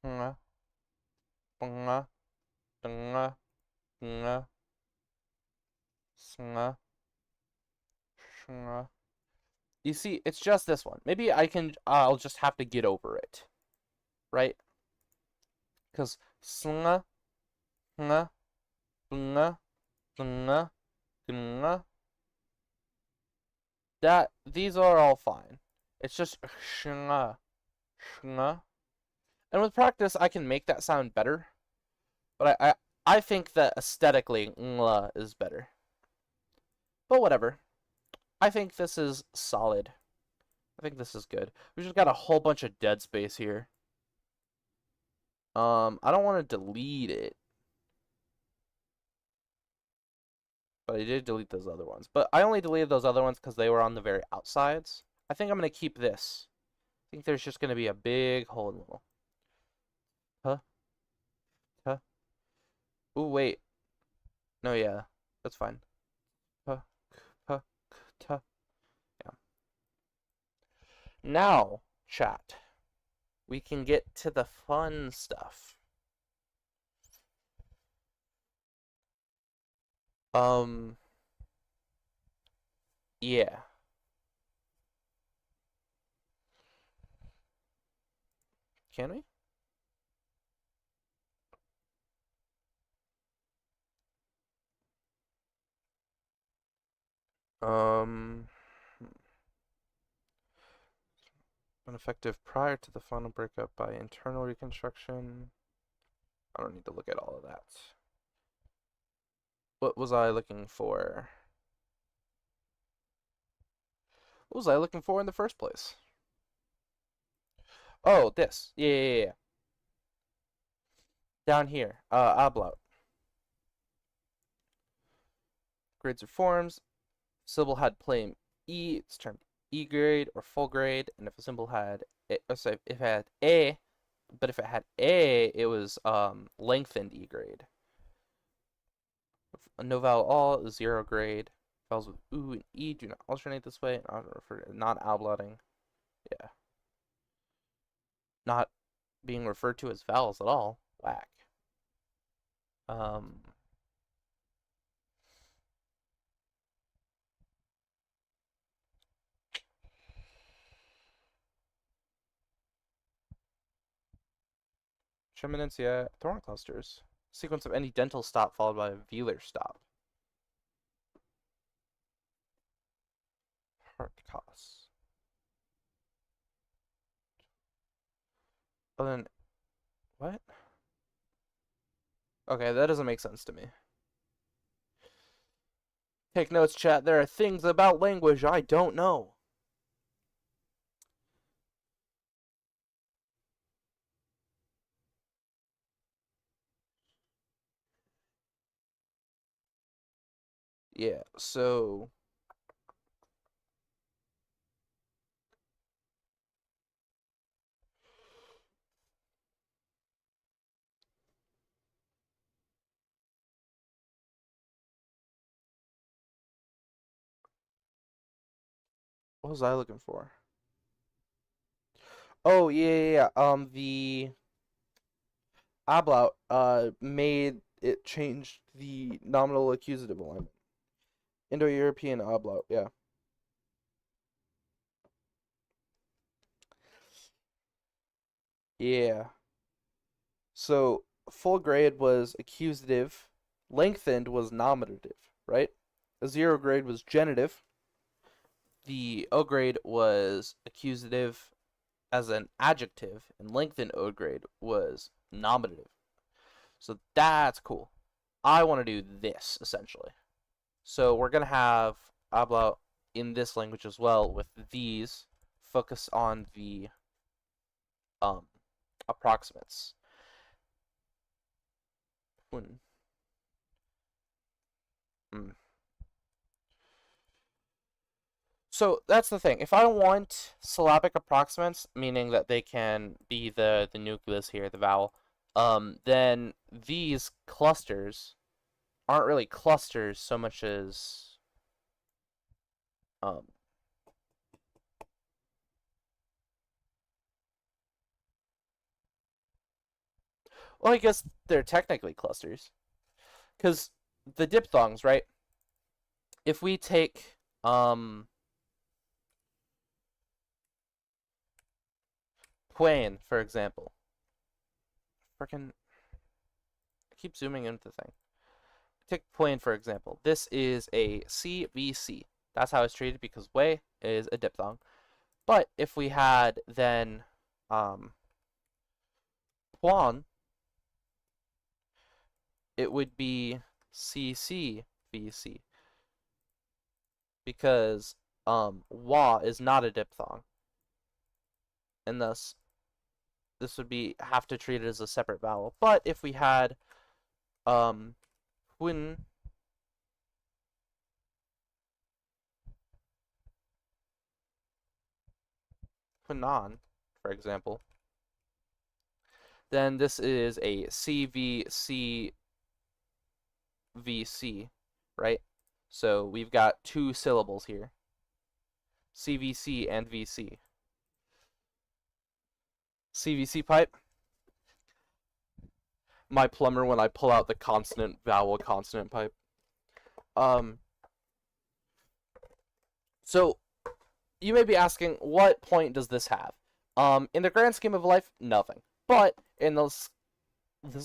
nga, nga, nga, nga, nga, nga. You see, it's just this one. Maybe I'll just have to get over it, right? Because snga, nga, nga, nga, nga, these are all fine. It's just shnga, shnga. And with practice, I can make that sound better. But I think that aesthetically, ngla is better. But whatever. I think this is solid. I think this is good. We just got a whole bunch of dead space here. I don't want to delete it. But I did delete those other ones. But I only deleted those other ones because they were on the very outsides. I think I'm going to keep this. I think there's just going to be a big hole in the middle. Huh? Huh? Ooh, wait. No, yeah. That's fine. Huh? Huh? Huh? Yeah. Now, chat. We can get to the fun stuff. Um, yeah. Can we? Um, Ineffective prior to the final breakup by internal reconstruction. I don't need to look at all of that. What was I looking for? What was I looking for in the first place? Oh, this. Yeah. Down here. Ablaut. Grades or forms. Syllable had plain E, it's termed E grade or full grade, and if a symbol had sorry, if it had A, but if it had A, it was lengthened E grade. No vowel all is 0 grade. Vowels with oo and e do not alternate this way, and I refer to non-ablating. Yeah. Not being referred to as vowels at all. Whack. Um, Treminentia, thorn clusters. Sequence of any dental stop followed by a velar stop. Heart costs. Oh, then, what? Okay, that doesn't make sense to me. Take notes, chat. There are things about language I don't know. Yeah, so What was I looking for? Oh, yeah. The ablaut made it changed the nominal accusative alignment. Indo-European ablaut, yeah. Yeah. So full grade was accusative, lengthened was nominative, right? A zero grade was genitive. The O grade was accusative as an adjective, and lengthened O grade was nominative. So that's cool. I want to do this essentially. So we're gonna have ablaut in this language as well with these focus on the um approximates. Hmm. So that's the thing. If I want syllabic approximants, meaning that they can be the nucleus here, the vowel, then these clusters aren't really clusters so much as um well, I guess they're technically clusters. Because the diphthongs, right? If we take Puan, for example. Freaking I keep zooming into the thing. Take Puan, for example. This is a CVC. That's how it's treated because way is a diphthong. But if we had then Puan, it would be CCVC because wa is not a diphthong, and thus this would be have to treat it as a separate vowel. But if we had Hun, Hunan, for example, then this is a CVCVC, right? So we've got two syllables here, CVC and VC. CVC pipe, my plumber when I pull out the consonant vowel consonant pipe. Um, so you may be asking, what point does this have? In the grand scheme of life, nothing. But in this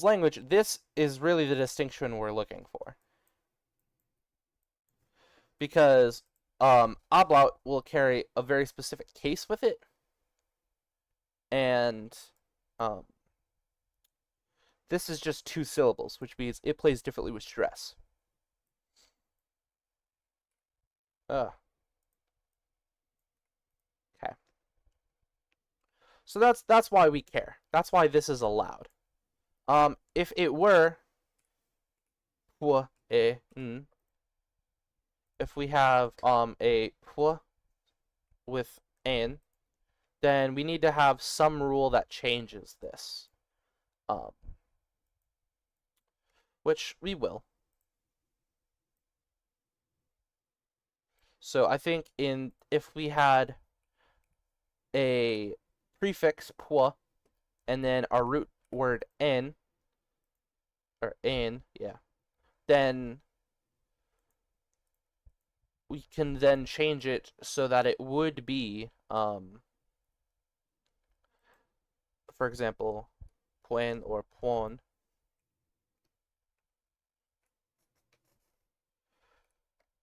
language, this is really the distinction we're looking for. Because ablaut will carry a very specific case with it, and um, this is just two syllables, which means it plays differently with stress. Okay. So that's why we care. That's why this is allowed. If it were if we have a with an, then we need to have some rule that changes this. Which we will. So I think if we had a prefix pua and then our root word n or an, yeah, then we can then change it so that it would be for example, puen or pon.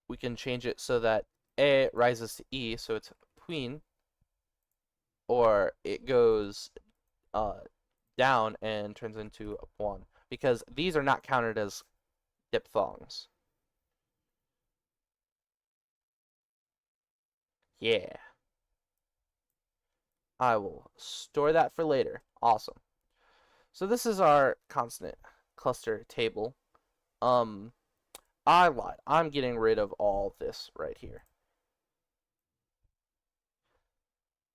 We can change it so that e rises to e, so it's puin, or it goes down and turns into a puan, because these are not counted as diphthongs. Yeah. I will store that for later. Awesome. So this is our consonant cluster table. I lied. I'm getting rid of all this right here.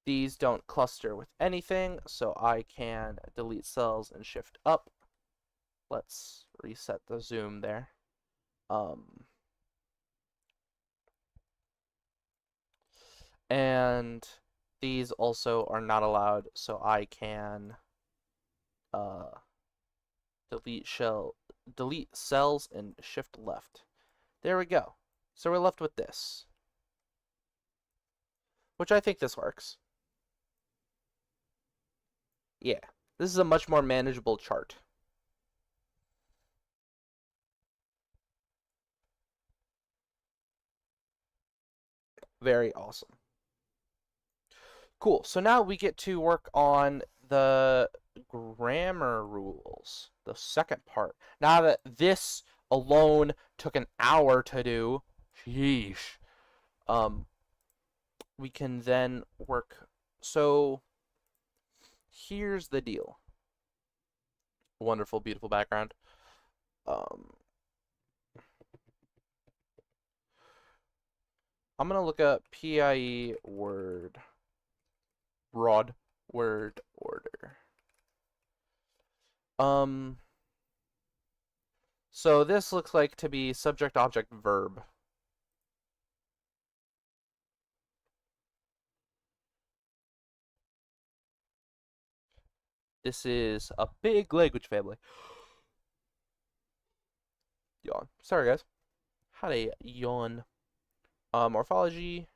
These don't cluster with anything, so I can delete cells and shift up. Let's reset the zoom there. And these also are not allowed, so I can uh, delete cells and shift left. There we go. So we're left with this, which I think this works. Yeah, this is a much more manageable chart. Very awesome. Cool. So now we get to work on the grammar rules, the second part. Now that this alone took an hour to do, sheesh. We can then work. So here's the deal. Wonderful, beautiful background. Um, I'm gonna look up PIE broad word order. Um, so this looks like to be subject, object, verb. This is a big language family. Yawn. Sorry, guys. Had a yawn. Morphology.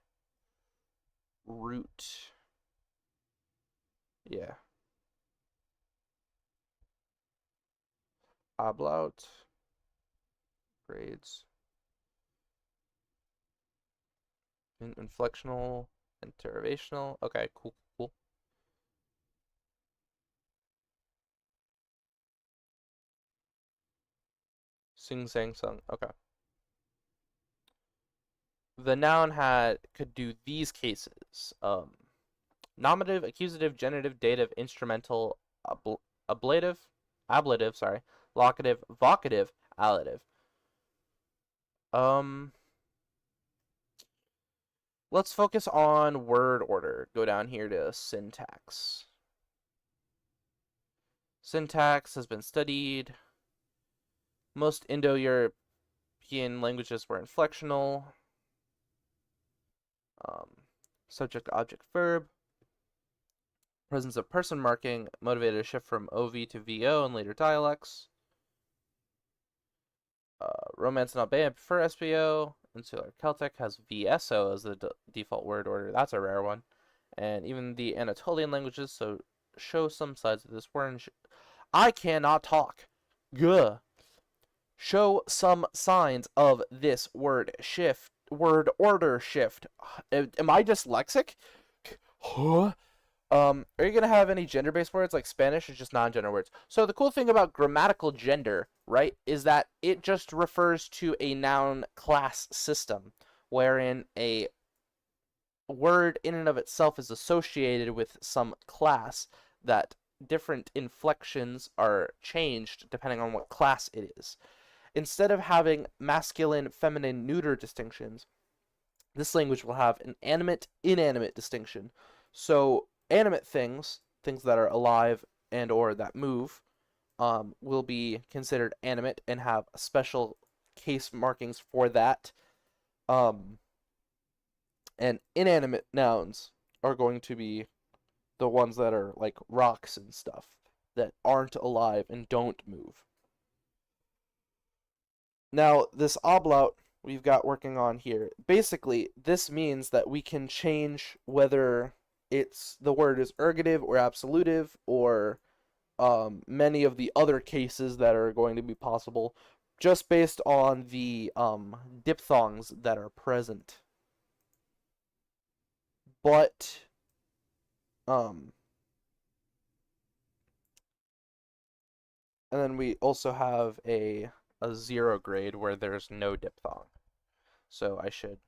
Root. Yeah. Ablaut. Grades. Inflectional. Interrogational. Okay, cool, cool. Sing, sang, sung. Okay. The noun could do these cases. Nominative, accusative, genitive, dative, instrumental, ablative, sorry, locative, vocative, allative. Um, let's focus on word order. Go down here to syntax. Syntax has been studied. Most Indo-European languages were inflectional. Subject, object, verb. Presence of person marking motivated a shift from OV to VO in later dialects. Romance and Albania prefer SVO. Insular Celtic has VSO as the default word order. That's a rare one. And even the Anatolian languages show some sides of this word. I cannot talk. Gah. Show some signs of this word order shift. Am I dyslexic? Huh? Are you gonna have any gender-based words like Spanish or just non-gender words? So the cool thing about grammatical gender, right, is that it just refers to a noun class system, wherein a word in and of itself is associated with some class that different inflections are changed depending on what class it is. Instead of having masculine, feminine, neuter distinctions, this language will have an animate, inanimate distinction. So animate things that are alive and or that move, will be considered animate and have special case markings for that. Um, and inanimate nouns are going to be the ones that are like rocks and stuff that aren't alive and don't move. Now, this ablaut we've got working on here, basically, this means that we can change whether the word is ergative or absolutive or many of the other cases that are going to be possible just based on the diphthongs that are present. But and then we also have a zero grade where there's no diphthong. So I should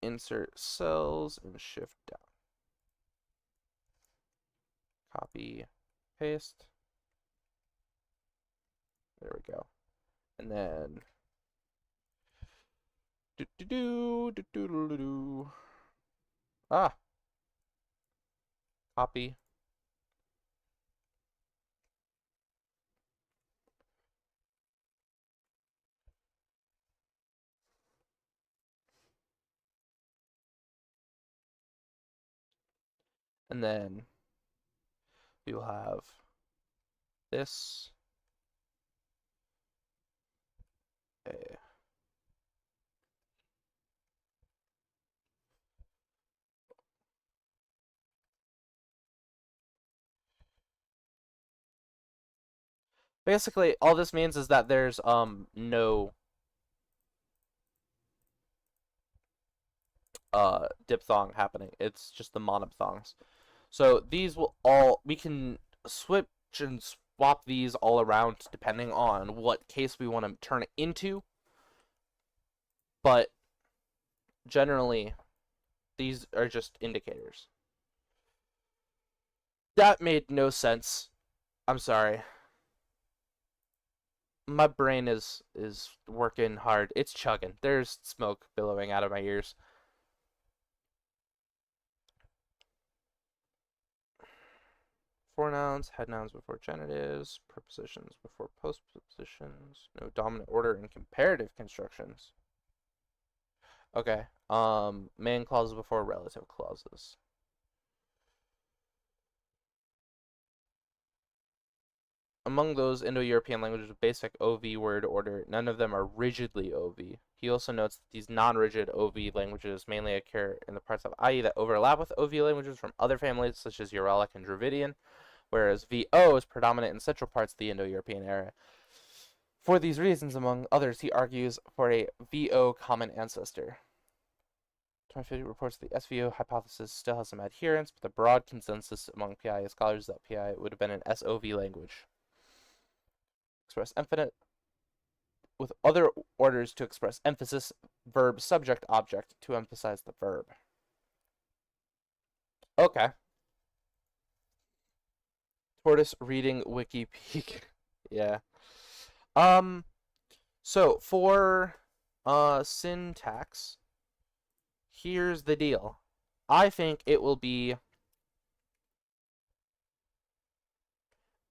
insert cells and shift down. Copy, paste. There we go. And then ah, copy. And then we will have this. Okay. Basically, all this means is that there's no diphthong happening. It's just the monophthongs. So these will all, we can switch and swap these all around depending on what case we want to turn it into. But generally, these are just indicators. That made no sense. I'm sorry. My brain is working hard. It's chugging. There's smoke billowing out of my ears. Forenouns, head nouns before genitives, prepositions before postpositions, no dominant order in comparative constructions. Okay. Main clauses before relative clauses. Among those Indo-European languages with basic OV word order, none of them are rigidly OV. He also notes that these non-rigid OV languages mainly occur in the parts of IE that overlap with OV languages from other families such as Uralic and Dravidian, whereas VO is predominant in central parts of the Indo-European area. For these reasons, among others, he argues for a VO common ancestor. 2050 reports the SVO hypothesis still has some adherents, but the broad consensus among PI scholars is that PI would have been an SOV language. Express infinite with other orders to express emphasis, verb, subject, object to emphasize the verb. Okay. Tortoise reading Wikipedia. Yeah. So for syntax, here's the deal. I think it will be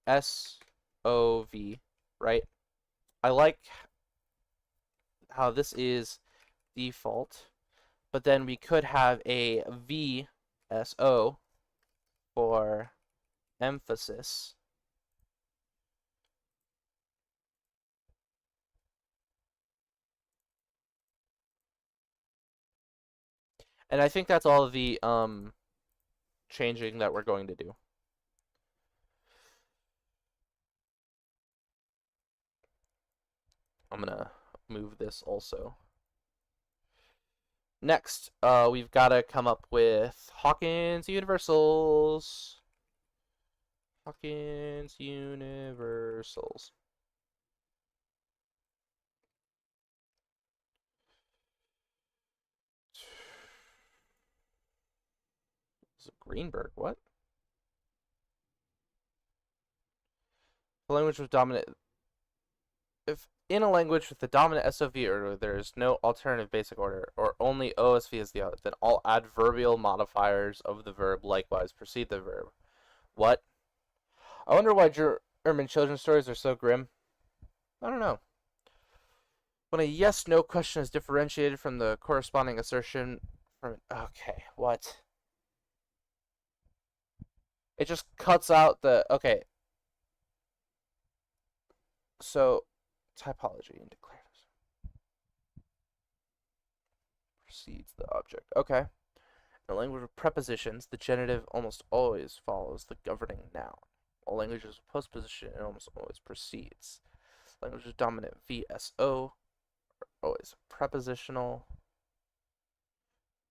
SOV, right? I like how this is default, but then we could have a VSO for emphasis. And I think that's all of the changing that we're going to do. I'm gonna move this also. Next, we've got to come up with Hawkins universals. Hawkins universals. Is it Greenberg? What? The language with dominant. If in a language with the dominant SOV order there is no alternative basic order, or only OSV is the other, then all adverbial modifiers of the verb likewise precede the verb. What? I wonder why German children's stories are so grim. I don't know. When a yes-no question is differentiated from the corresponding assertion from okay, what? It just cuts out the okay. So typology and declaratives precedes the object. Okay. In a language of prepositions, the genitive almost always follows the governing noun. All languages with postposition, it almost always precedes. Languages dominant VSO are always prepositional.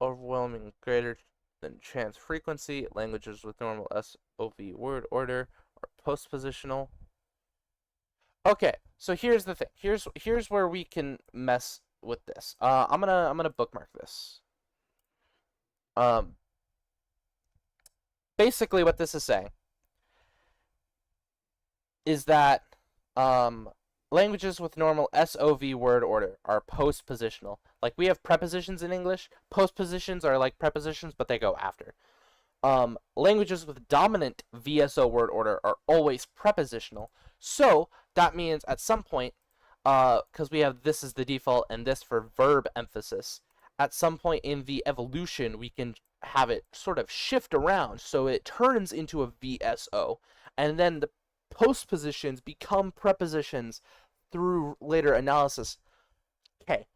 Overwhelming greater than chance frequency. Languages with normal SOV word order are postpositional. Okay, so here's the thing. Here's where we can mess with this. I'm gonna bookmark this. Basically what this is saying is that languages with normal SOV word order are postpositional. Like we have prepositions in English. Postpositions are like prepositions, but they go after. Languages with dominant VSO word order are always prepositional. So that means at some point, because we have this as the default and this for verb emphasis, at some point in the evolution we can have it sort of shift around so it turns into a VSO, and then the postpositions become prepositions through later analysis. Okay,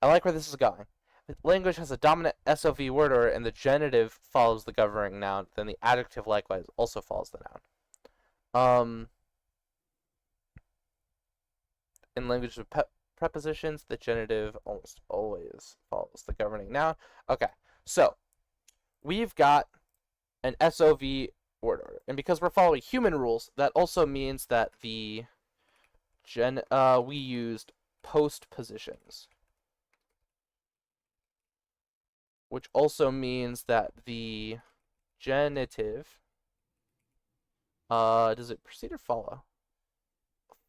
I like where this is going. The language has a dominant SOV word order, and the genitive follows the governing noun. Then the adjective likewise also follows the noun. In language with prepositions, the genitive almost always follows the governing noun. Okay, so we've got an SOV word order, and because we're following human rules, that also means that we used postpositions, which also means that the genitive, does it precede or follow?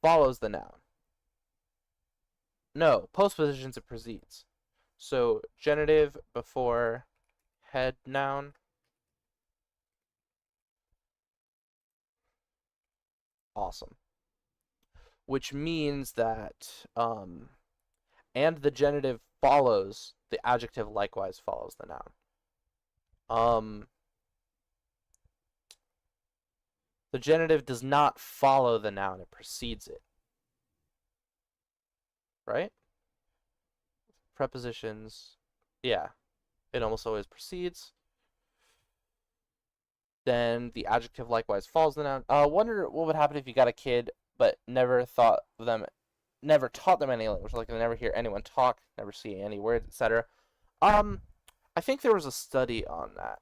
Follows the noun. No, postpositions it precedes. So genitive before head noun. Awesome. Which means that, and the genitive follows, the adjective likewise follows the noun. The genitive does not follow the noun, it precedes it. Right? Prepositions, yeah, it almost always precedes. Then the adjective likewise follows the noun. Wonder what would happen if you got a kid but never taught them any language, like they never hear anyone talk, never see any words, etc. I think there was a study on that.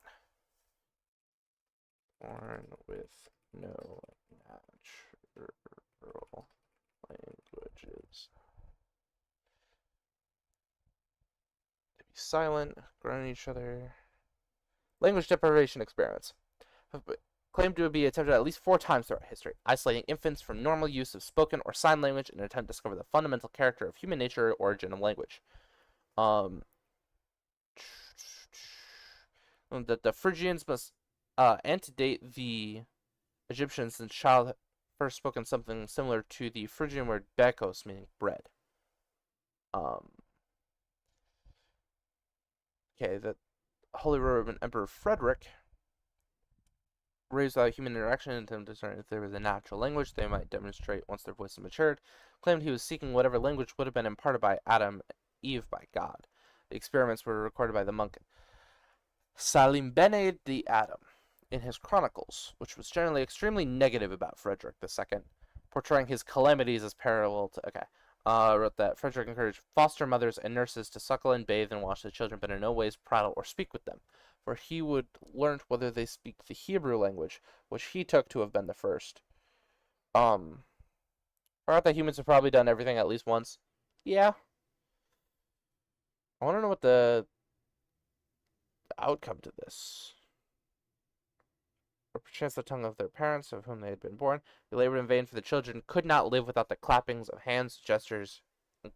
Born with no natural languages. They be silent, groaning each other. Language deprivation experiments have claimed to be attempted at least 4 times throughout history, isolating infants from normal use of spoken or sign language in an attempt to discover the fundamental character of human nature or origin of language. That the Phrygians must antedate the Egyptians since child first spoken something similar to the Phrygian word bekos, meaning bread. Okay, the Holy Roman Emperor Frederick raised without human interaction and to discern if there was a natural language they might demonstrate once their voice matured, claimed he was seeking whatever language would have been imparted by Adam and Eve by God. The experiments were recorded by the monk Salimbene di Adam in his chronicles, which was generally extremely negative about Frederick II, portraying his calamities as parallel to... Okay. Wrote that Frederick encouraged foster mothers and nurses to suckle and bathe and wash the children, but in no ways prattle or speak with them, for he would learn whether they speak the Hebrew language, which he took to have been the first. I thought that humans have probably done everything at least once. Yeah. I want to know what the outcome to this. Or perchance the tongue of their parents, of whom they had been born. They labored in vain, for the children could not live without the clappings of hands, gestures,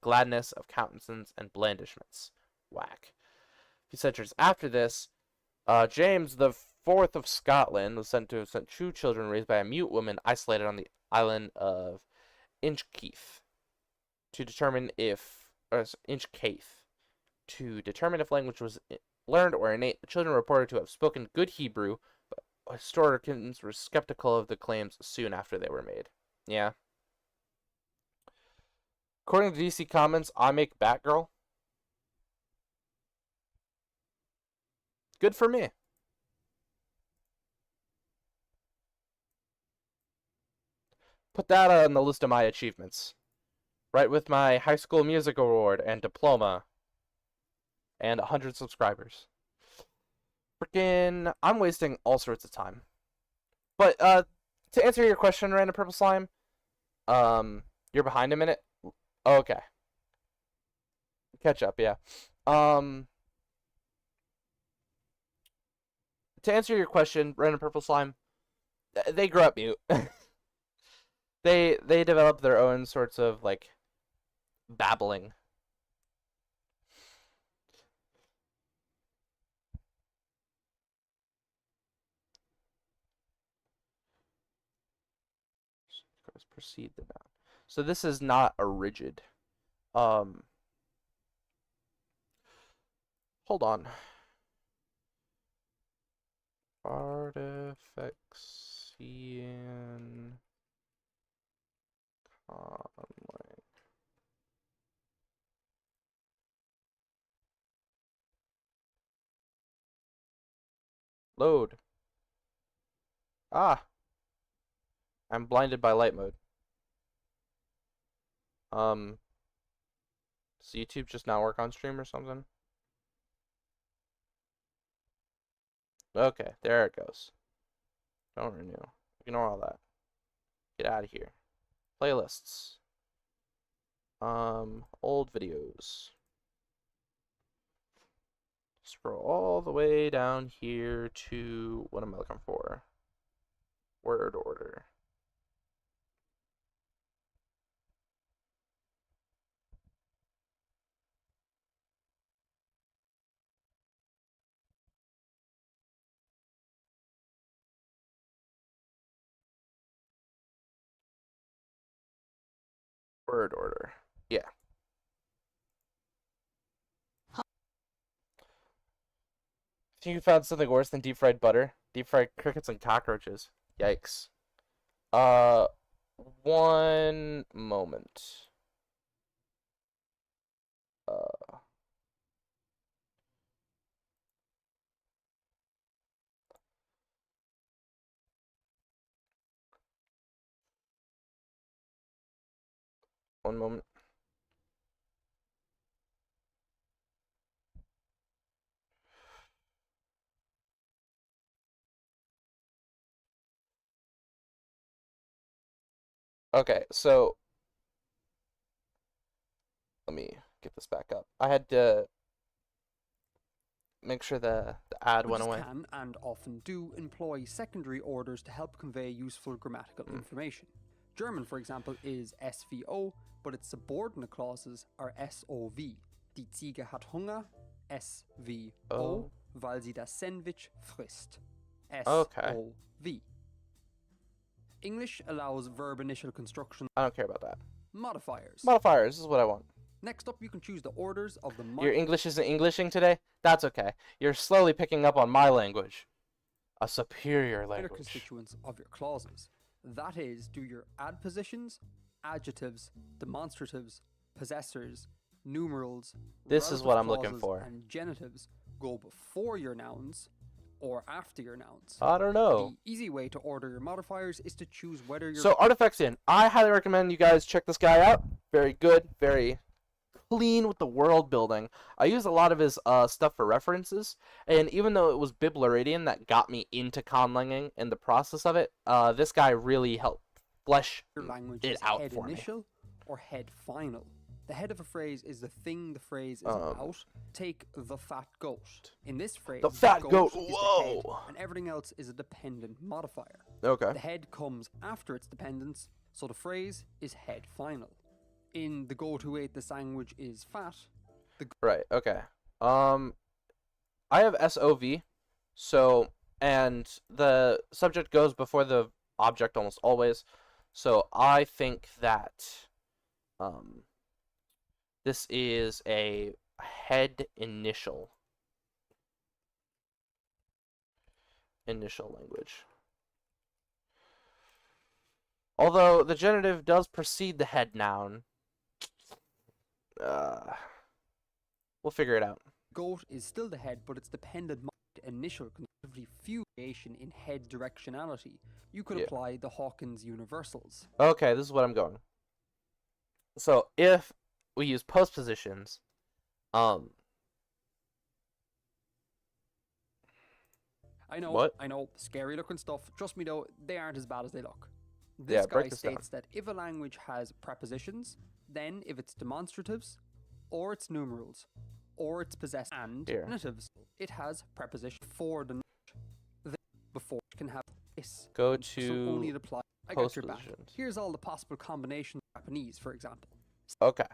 gladness of countenance, and blandishments. Whack. A few centuries after this, James the Fourth of Scotland was sent to have sent 2 children raised by a mute woman isolated on the island of Inchkeith to determine if language was learned or innate. The children were reported to have spoken good Hebrew, but historians were skeptical of the claims soon after they were made. Yeah. According to DC Commons, I make Batgirl. Good for me. Put that on the list of my achievements. Right with my High School Music Award and diploma. And 100 subscribers. Freaking, I'm wasting all sorts of time. But, to answer your question, Random Purple Slime, you're behind a minute? Oh, okay. Catch up, yeah. To answer your question, Random Purple Slime, they grew up mute. they develop their own sorts of, like, babbling. Proceed the noun. So this is not a rigid. Hold on. Artifician conlang. Load. Ah, I'm blinded by light mode. Does YouTube just not work on stream or something? Okay, there it goes. Don't renew. Ignore all that. Get out of here. Playlists. Old videos. Scroll all the way down here to, what am I looking for? Word order. Word order. Yeah. Think you found something worse than deep fried butter? Deep fried crickets and cockroaches. Yikes. Uh, one moment. Uh, one moment. Okay, so let me get this back up. I had to make sure the ad went away. Can and often do employ secondary orders to help convey useful grammatical information. German, for example, is SVO, but its subordinate clauses are SOV. Die Ziege hat Hunger, SVO, weil sie das Sandwich frisst. SOV. English allows verb initial construction. I don't care about that. Modifiers. Modifiers is what I want. Next up, you can choose the orders of the Your English isn't Englishing today? That's okay. You're slowly picking up on my language. A superior language. Constituents of your clauses. That is, do your adpositions, adjectives, demonstratives, possessors, numerals, this is what I'm looking for. And genitives go before your nouns or after your nouns. I don't know. The easy way to order your modifiers is to choose whether you're... So Artifacts in. I highly recommend you guys check this guy out. Very good, very clean with the world building. I use a lot of his stuff for references, and even though it was Biblaridian that got me into conlanging in the process of it, this guy really helped flesh it out for me. Initial or head final. The head of a phrase is the thing the phrase is about. Take the fat goat. In this phrase, the fat goat. Is whoa! the head, and everything else is a dependent modifier. Okay. The head comes after its dependence, so the phrase is head final. In the goat who ate the sandwich is fat. Right. Okay. I have SOV, so and the subject goes before the object almost always. So I think that this is a head initial language. Although the genitive does precede the head noun. We'll figure it out. Goat is still the head, but it's dependent initial considerably few variation in head directionality. You could apply the Hawkins universals. Okay, this is what I'm going. So if we use postpositions, I know, scary looking stuff. Trust me though, they aren't as bad as they look. This guy states that if a language has prepositions, then if it's demonstratives, or its numerals, or its possessors and genitives, it has preposition for the before it can have this. Go to so only it applies. I got your back. Here's all the possible combinations of Japanese, for example. Okay.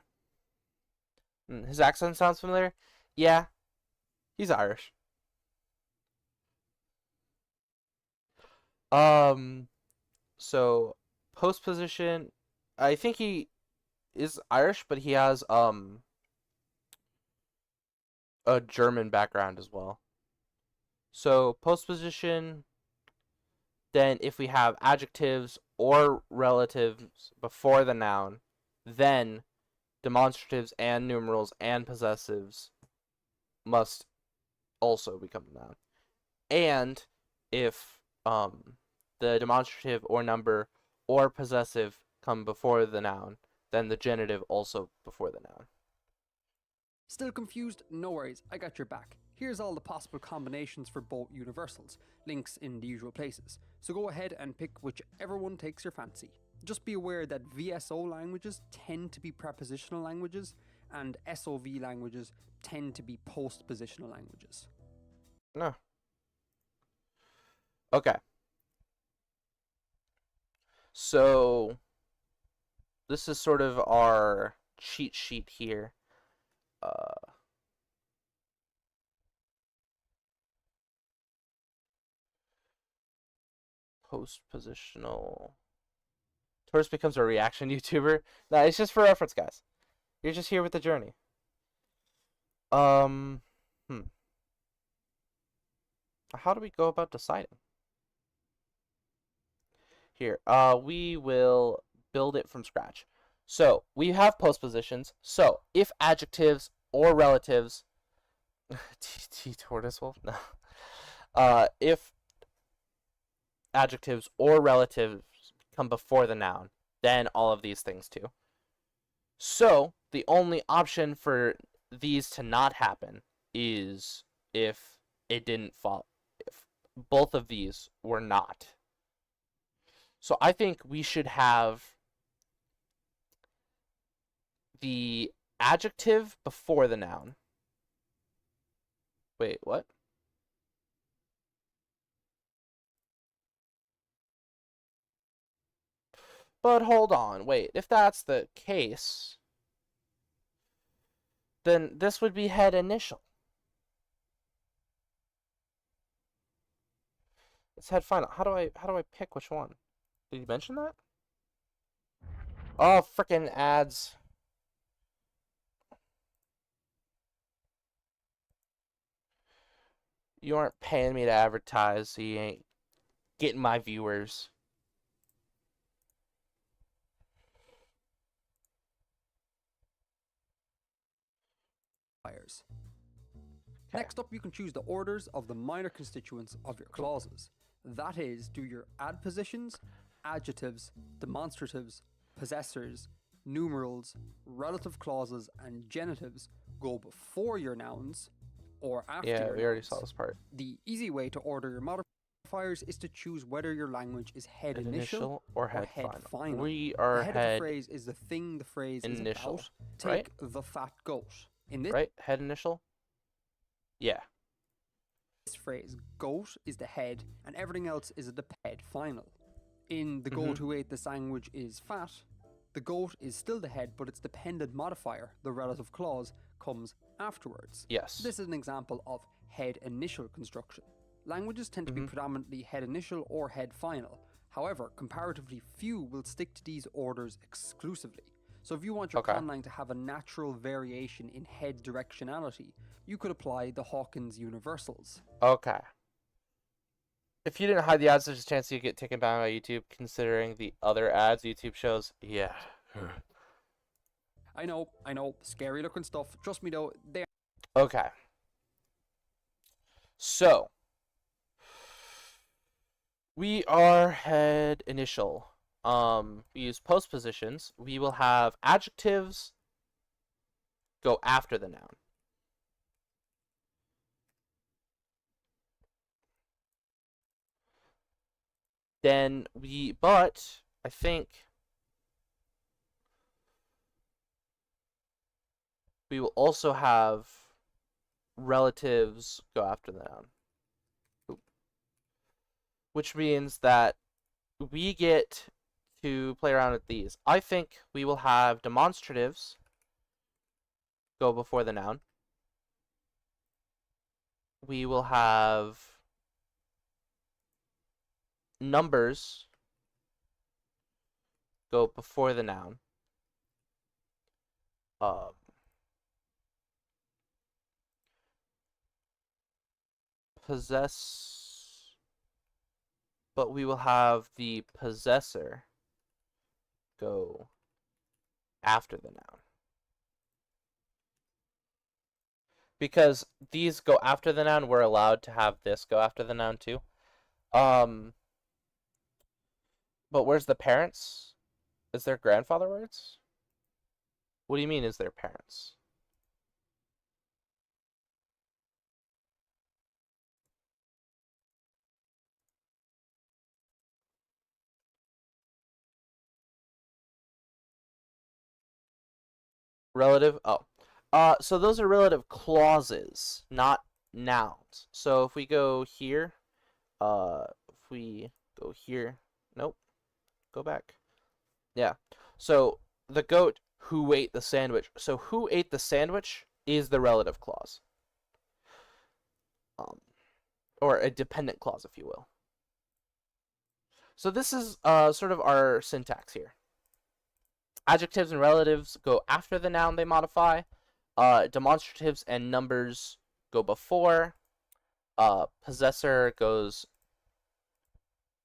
His accent sounds familiar. Yeah, he's Irish. So postposition, I think he is Irish, but he has a German background as well. So postposition, then if we have adjectives or relatives before the noun, then demonstratives and numerals and possessives must also become the noun. And if the demonstrative or number or possessive come before the noun, then the genitive also before the noun. Still confused? No worries, I got your back. Here's all the possible combinations for both universals, links in the usual places. So go ahead and pick whichever one takes your fancy. Just be aware that VSO languages tend to be prepositional languages, and SOV languages tend to be postpositional languages. No. Okay. So this is sort of our cheat sheet here. Postpositional. Tourist becomes a reaction YouTuber. No, it's just for reference, guys. You're just here with the journey. How do we go about deciding? Here, we will build it from scratch. So we have postpositions. So if adjectives or relatives, T tortoise wolf, no. If adjectives or relatives come before the noun, then all of these things too. So the only option for these to not happen is if it didn't fall, if both of these were not. So I think we should have the adjective before the noun. Wait, what? But hold on, wait. If that's the case, then this would be head initial. It's head final. How do I pick which one? Did you mention that? Oh, frickin' ads. You aren't paying me to advertise, so you ain't getting my viewers. Okay. Next up, you can choose the orders of the minor constituents of your clauses. That is, do your adpositions, adjectives, demonstratives, possessors, numerals, relative clauses, and genitives go before your nouns or after your nouns. Yeah, we already saw this part. The easy way to order your modifiers is to choose whether your language is head initial or head final. We are the head of the phrase is the thing the phrase initial, is about. Take the fat goat. In this head initial? Yeah. This phrase, goat is the head, and everything else is a head final. In the goat who ate the sandwich is fat, the goat is still the head, but its dependent modifier, the relative clause, comes afterwards. Yes. This is an example of head initial construction. Languages tend to be predominantly head initial or head final. However, comparatively few will stick to these orders exclusively. So if you want your conlang to have a natural variation in head directionality, you could apply the Hawkins universals. Okay. If you didn't hide the ads, there's a chance you get taken down by YouTube, considering the other ads YouTube shows. Yeah. I know. Scary looking stuff. Trust me though, they're... Okay. So, we are head initial. We use postpositions. We will have adjectives go after the noun. Then but I think we will also have relatives go after the noun. Which means that we get to play around with these. I think we will have demonstratives go before the noun. We will have numbers go before the noun. possess, but we will have the possessor go after the noun. Because these go after the noun, we're allowed to have this go after the noun too. But where's the parents? Is there grandfather words? What do you mean, is there parents? Relative, oh. So those are relative clauses, not nouns. So if we go here, if we go here, nope, go back. Yeah. So the goat who ate the sandwich. So who ate the sandwich is the relative clause. Or a dependent clause, if you will. So this is sort of our syntax here. Adjectives and relatives go after the noun they modify. Demonstratives and numbers go before. Possessor goes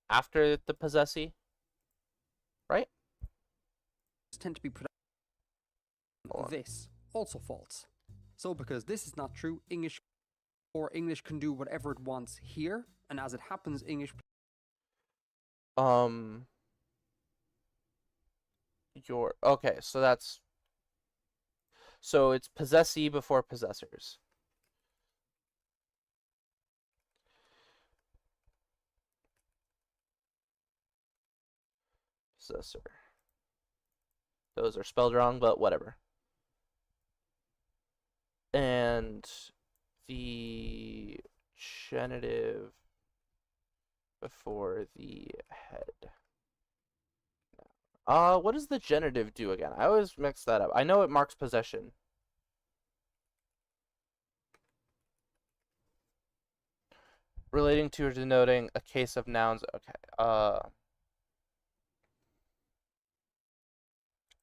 after the possessee. Right? Tend to be this also false. So because this is not true, English can do whatever it wants here, and as it happens, English. Okay, so that's, so it's possessee before possessors. Possessor. Those are spelled wrong, but whatever. And the genitive before the head. What does the genitive do again? I always mix that up. I know it marks possession. Relating to or denoting a case of nouns. Okay.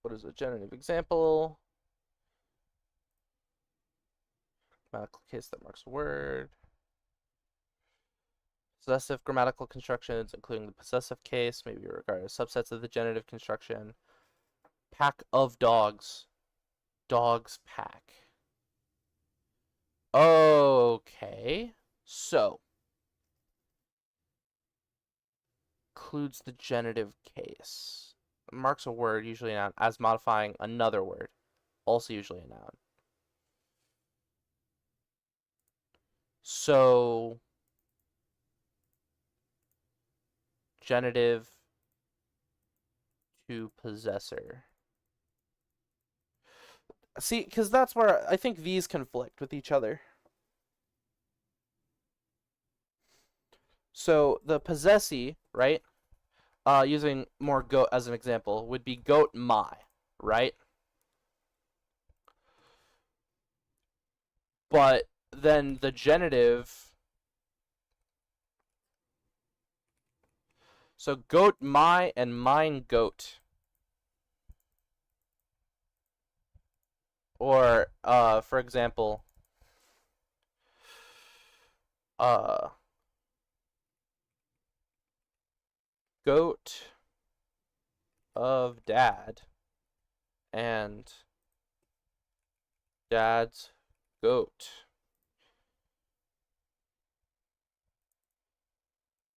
What is a genitive example? Grammatical case that marks a word. Possessive grammatical constructions, including the possessive case, may be regarded as subsets of the genitive construction. Pack of dogs. Dogs pack. Okay. So, includes the genitive case. Marks a word, usually a noun, as modifying another word, also usually a noun. So, genitive to possessor. See, because that's where I think these conflict with each other. So the possessee, right? Using more goat as an example, would be goat my, right? But then the genitive, so goat my and mine goat. Or, for example, goat of dad and dad's goat.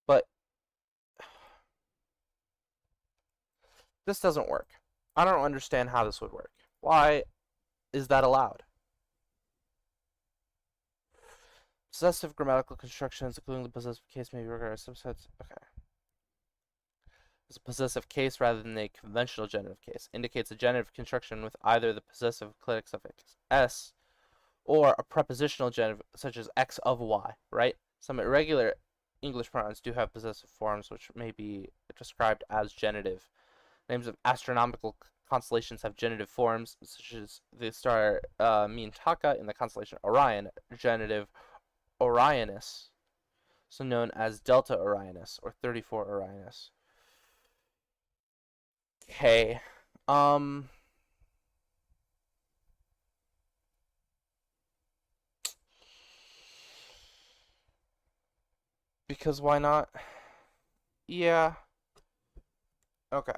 But this doesn't work. I don't understand how this would work. Why is that allowed? Possessive grammatical constructions, including the possessive case, may be regarded as subsets. Okay. It's a possessive case rather than a conventional genitive case. Indicates a genitive construction with either the possessive clitic suffix s or a prepositional genitive such as x of y, right? Some irregular English pronouns do have possessive forms which may be described as genitive. Names of astronomical constellations have genitive forms, such as the star Mintaka in the constellation Orion, genitive Orionis, so known as Delta Orionis or 34 Orionis. Okay. Because why not? Yeah. Okay.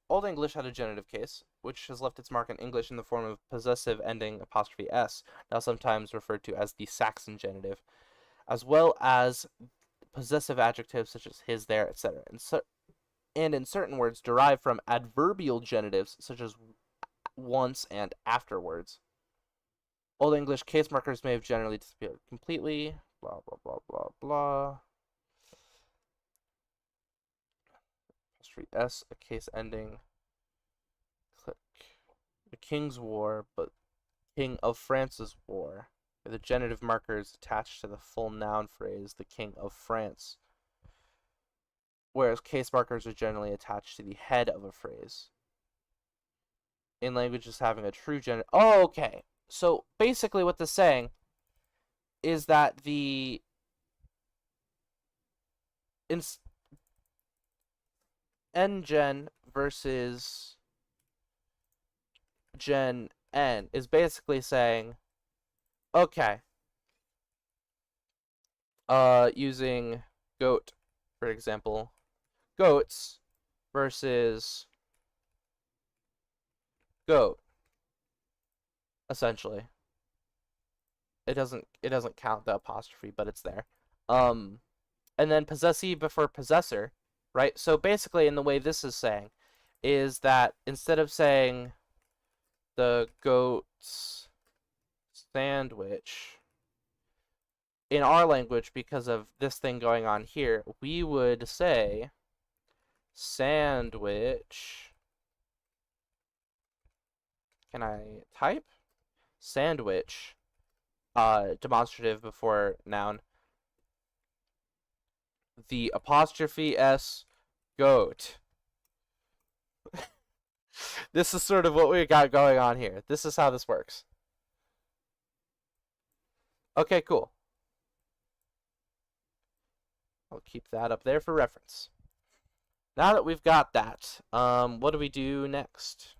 Old English had a genitive case, which has left its mark in English in the form of possessive ending apostrophe s, now sometimes referred to as the Saxon genitive, as well as possessive adjectives such as his, their, etc. And in certain words derived from adverbial genitives such as once and afterwards. Old English case markers may have generally disappeared completely. Blah, blah, blah, blah, blah. Apostrophe S, a case ending. Click. The King's War, but King of France's War. The genitive marker is attached to the full noun phrase, the King of France. Whereas case markers are generally attached to the head of a phrase. In languages having a true genitive. Oh, okay. So basically what this is saying is that the n-gen versus gen n is basically saying, okay, using goat, for example, goats versus goat, essentially. It doesn't count the apostrophe, but it's there. And then possessee before possessor, right? So basically, in the way this is saying, is that instead of saying the goat's sandwich, in our language, because of this thing going on here, we would say sandwich. Can I type? Sandwich. Demonstrative before noun. The apostrophe S goat. This is sort of what we got going on here. This is how this works. Okay, cool. I'll keep that up there for reference. Now that we've got that, what do we do next?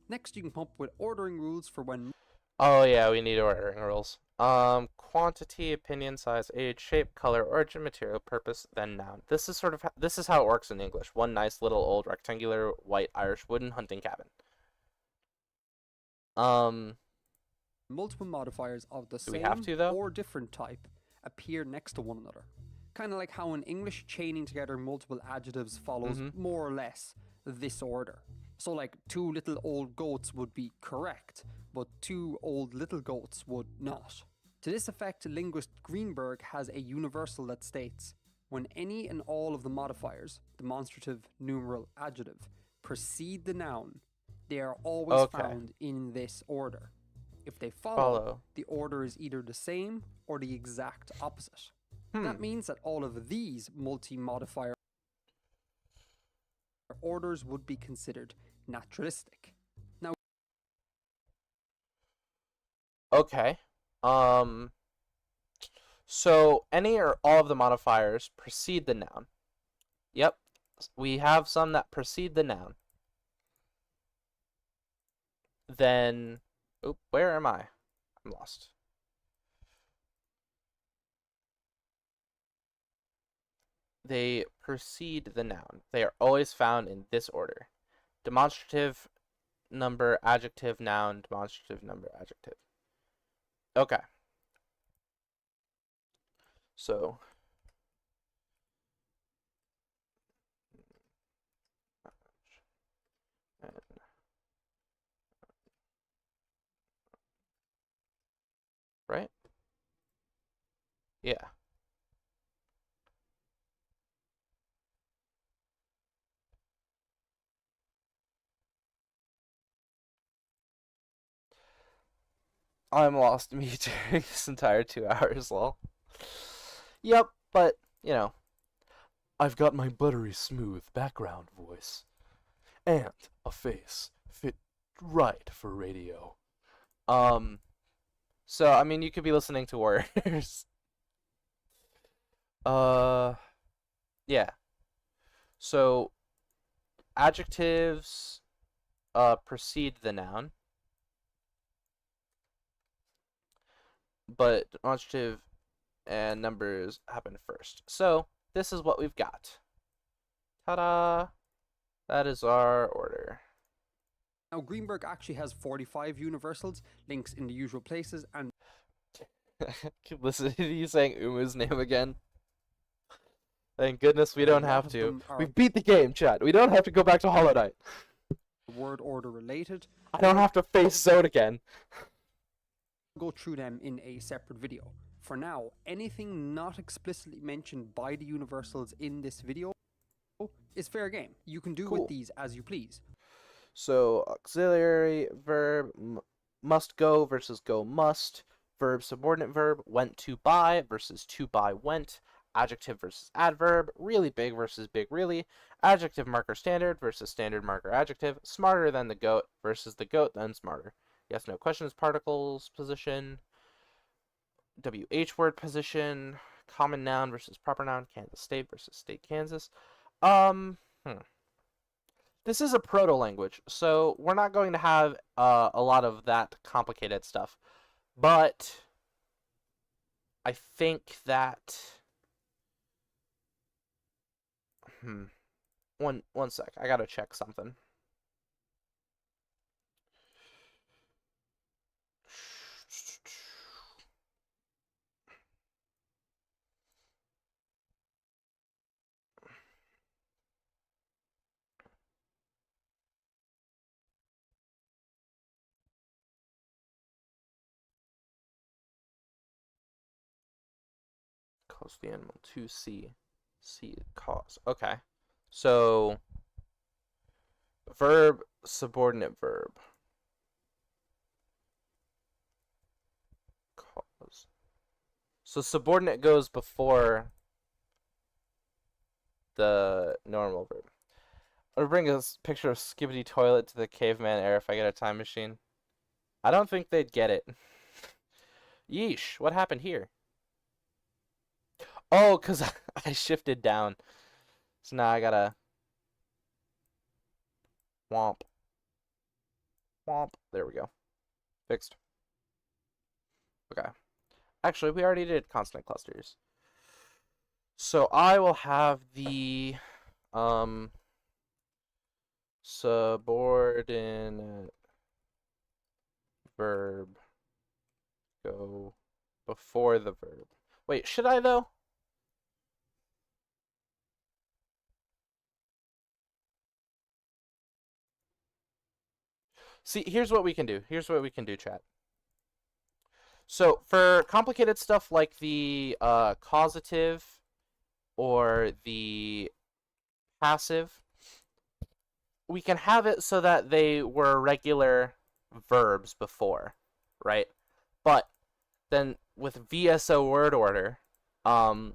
Next, you can come up with ordering rules for when. Oh yeah, we need ordering rules. Quantity, opinion, size, age, shape, color, origin, material, purpose, then noun. This is how it works in English. One nice little old rectangular white Irish wooden hunting cabin. Multiple modifiers of the do we have same to, though? or different type appear next to one another. Kind of like how in English chaining together multiple adjectives follows more or less this order. So like 2 little old goats would be correct, but 2 old little goats would not. To this effect, linguist Greenberg has a universal that states, when any and all of the modifiers, demonstrative, numeral, adjective, precede the noun, they are always found in this order. If they follow, the order is either the same or the exact opposite. That means that all of these multi-modifier orders would be considered naturalistic. Now, okay. So any or all of the modifiers precede the noun. Yep. We have some that precede the noun. Then, where am I? I'm lost. They precede the noun. They are always found in this order. Demonstrative, number, adjective, noun, demonstrative, number, adjective. Okay. So, right? Yeah. I'm lost me during this entire 2 hours, lol. Yep, but, you know, I've got my buttery smooth background voice. And a face fit right for radio. So, I mean, you could be listening to Warriors. Yeah. So, adjectives, precede the noun. but demonstrative and numbers happen first. So this is what we've got. Ta-da! That is our order. Now, Greenberg actually has 45 universals, links in the usual places, and Listen to you saying Umu's name again. Thank goodness we don't a lot have of to. them We are beat the game, chat. We don't have to go back to Hollow Knight. word order related. I don't have to face Zone again. Go through them in a separate video. For now, anything not explicitly mentioned by the universals in this video is fair game. You can do with these as you please. So auxiliary verb must go versus go must. Verb subordinate verb went to by versus to by went. Adjective versus adverb. Really big versus big really. Adjective marker standard versus standard marker adjective. Smarter than the goat versus the goat then smarter. Yes, no questions, particles, position. WH word position. Common noun versus proper noun. Kansas State versus State Kansas. This is a proto-language, so we're not going to have a lot of that complicated stuff. But I think that one sec, I gotta check something. Cause the animal to see cause. Okay, so verb subordinate verb cause. So subordinate goes before the normal verb. I'll bring a picture of Skibbity Toilet to the caveman era if I get a time machine. I don't think they'd get it. Yeesh, what happened here? Oh, because I shifted down. So now I gotta... Womp. Womp. There we go. Fixed. Okay. Actually, we already did consonant clusters. So I will have the subordinate verb go before the verb. Wait, should I though? See, here's what we can do. Here's what we can do, chat. So for complicated stuff like the causative or the passive, we can have it so that they were regular verbs before, right? But then with VSO word order, trying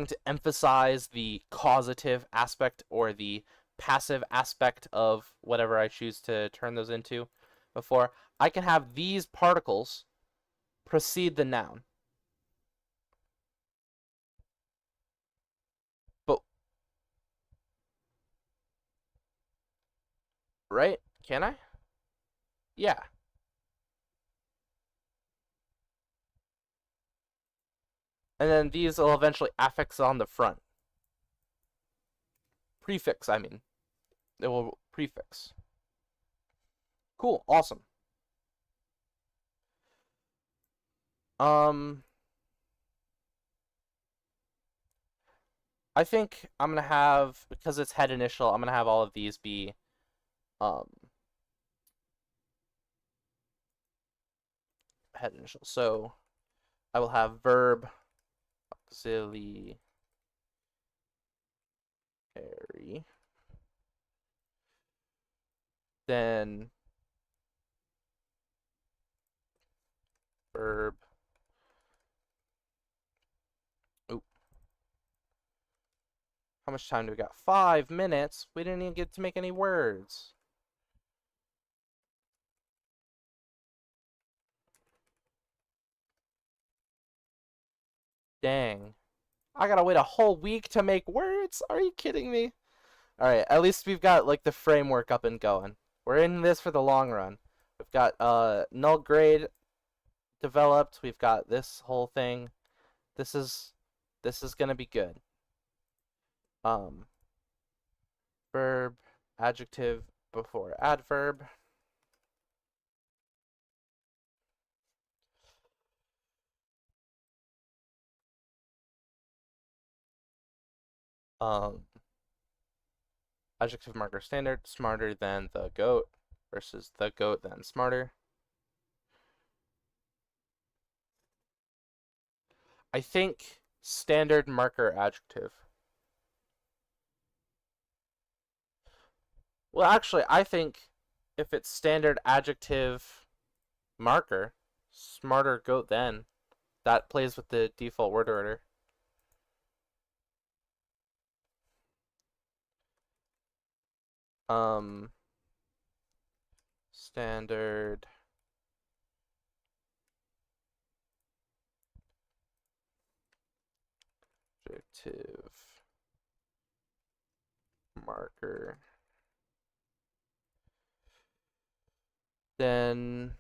to emphasize the causative aspect or the passive aspect of whatever I choose to turn those into before, I can have these particles precede the noun. But, right? Can I? Yeah. And then these will eventually affix on the front. Prefix, I mean. It will prefix. Cool, awesome. I think I'm gonna have, because it's head initial, I'm gonna have all of these be head initial. So I will have verb auxiliary then verb. Oop. How much time do we got? 5 minutes. We didn't even get to make any words. Dang. I gotta wait a whole week to make words? Are you kidding me? Alright, at least we've got like the framework up and going. We're in this for the long run. We've got null grade developed. We've got this whole thing. This is gonna be good. Verb, adjective before adverb. Adjective marker standard, smarter than the goat versus the goat than smarter. I think standard marker adjective. Well, actually, I think if it's standard adjective marker, smarter goat than, that plays with the default word order. Standard adjective marker. Then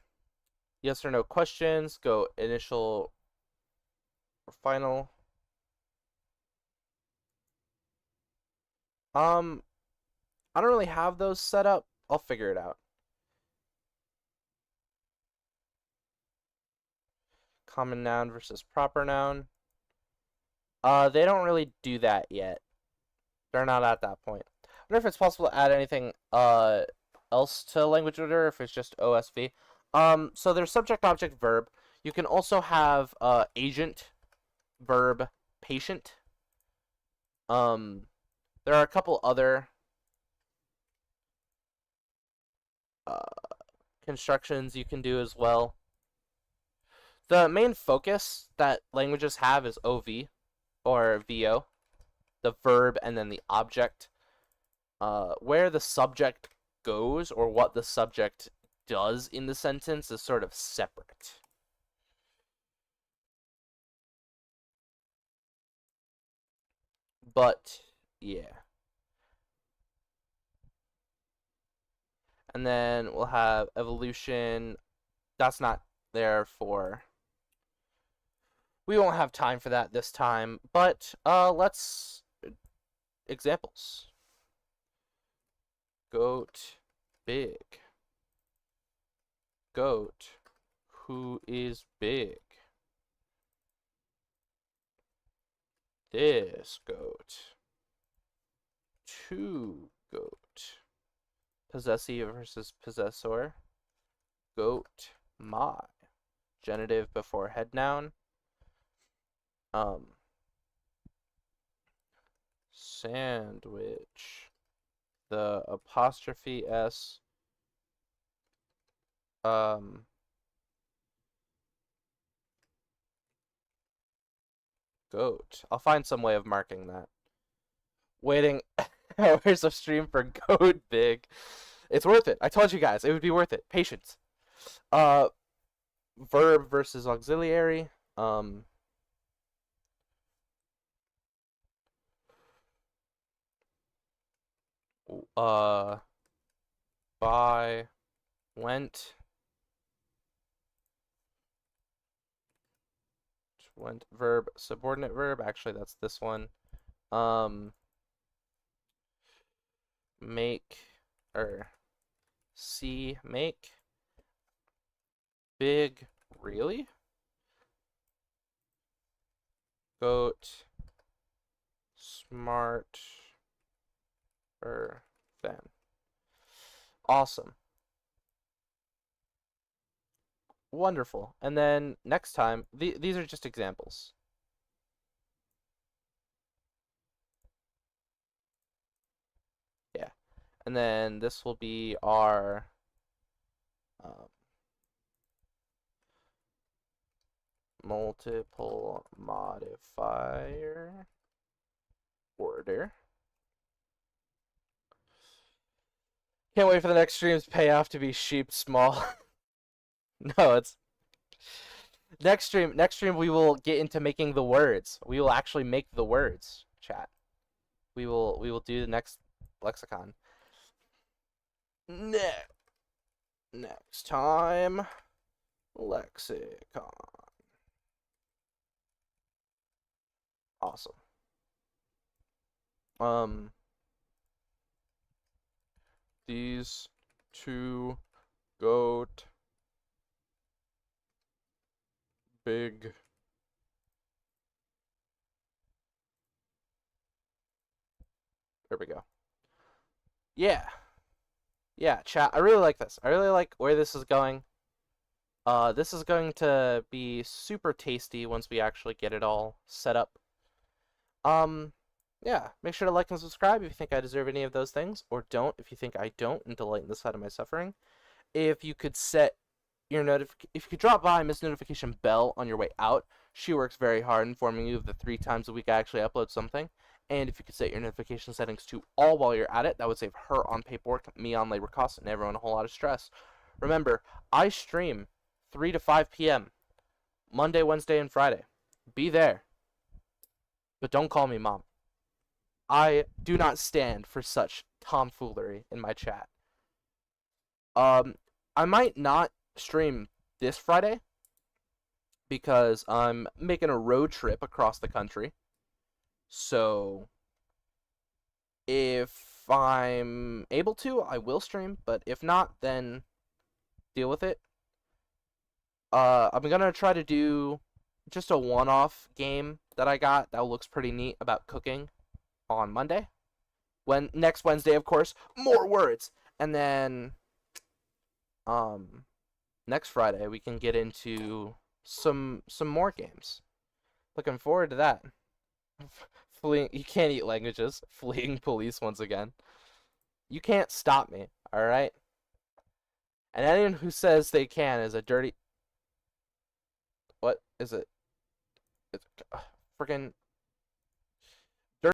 yes or no questions, go initial or final. I don't really have those set up. I'll figure it out. Common noun versus proper noun. They don't really do that yet. They're not at that point. I wonder if it's possible to add anything else to language order, if it's just OSV. So there's subject, object, verb. You can also have agent, verb, patient. There are a couple other constructions you can do as well. The main focus that languages have is OV or VO, the verb and then the object. Where the subject goes or what the subject does in the sentence is sort of separate. But yeah. And then we'll have evolution. That's not there for... We won't have time for that this time, but let's... Examples. Goat, big. Goat, who is big? This goat. To goat. Possessive versus possessor. Goat, my. Genitive before head noun. Sandwich. The apostrophe S. Goat. I'll find some way of marking that. Waiting hours of stream for goat big. It's worth it. I told you guys, it would be worth it. Patience. Verb versus auxiliary. By, went, verb, subordinate verb. Actually, that's this one. Make, or see, make. Big, really? Goat, smart, than. Awesome. Wonderful. And then next time, these are just examples. Yeah. And then this will be our multiple modifier order. Can't wait for the next stream's payoff to be sheep small. No, it's next stream we will get into making the words. We will actually make the words, chat. We will do the next lexicon. Next time. lexicon. Awesome. These two goat big there we go. Yeah. Yeah, chat. I really like this. I really like where this is going. This is going to be super tasty once we actually get it all set up. Yeah, make sure to like and subscribe if you think I deserve any of those things, or don't if you think I don't, and to lighten the side of my suffering. If you could set your if you could drop by Miss Notification Bell on your way out, she works very hard informing you of the 3 times a week I actually upload something. And if you could set your notification settings to all while you're at it, that would save her on paperwork, me on labor costs, and everyone a whole lot of stress. Remember, I stream 3 to 5 p.m. Monday, Wednesday, and Friday. Be there. But don't call me mom. I do not stand for such tomfoolery in my chat. I might not stream this Friday because I'm making a road trip across the country. So if I'm able to, I will stream, but if not, then deal with it. I'm gonna try to do just a one-off game that I got that looks pretty neat about cooking on Monday. Next Wednesday, of course, more words. And then next Friday we can get into some more games. Looking forward to that. Fleeing, you can't eat languages. Fleeing police once again. You can't stop me, all right? And anyone who says they can is a dirty. What is it? It's freaking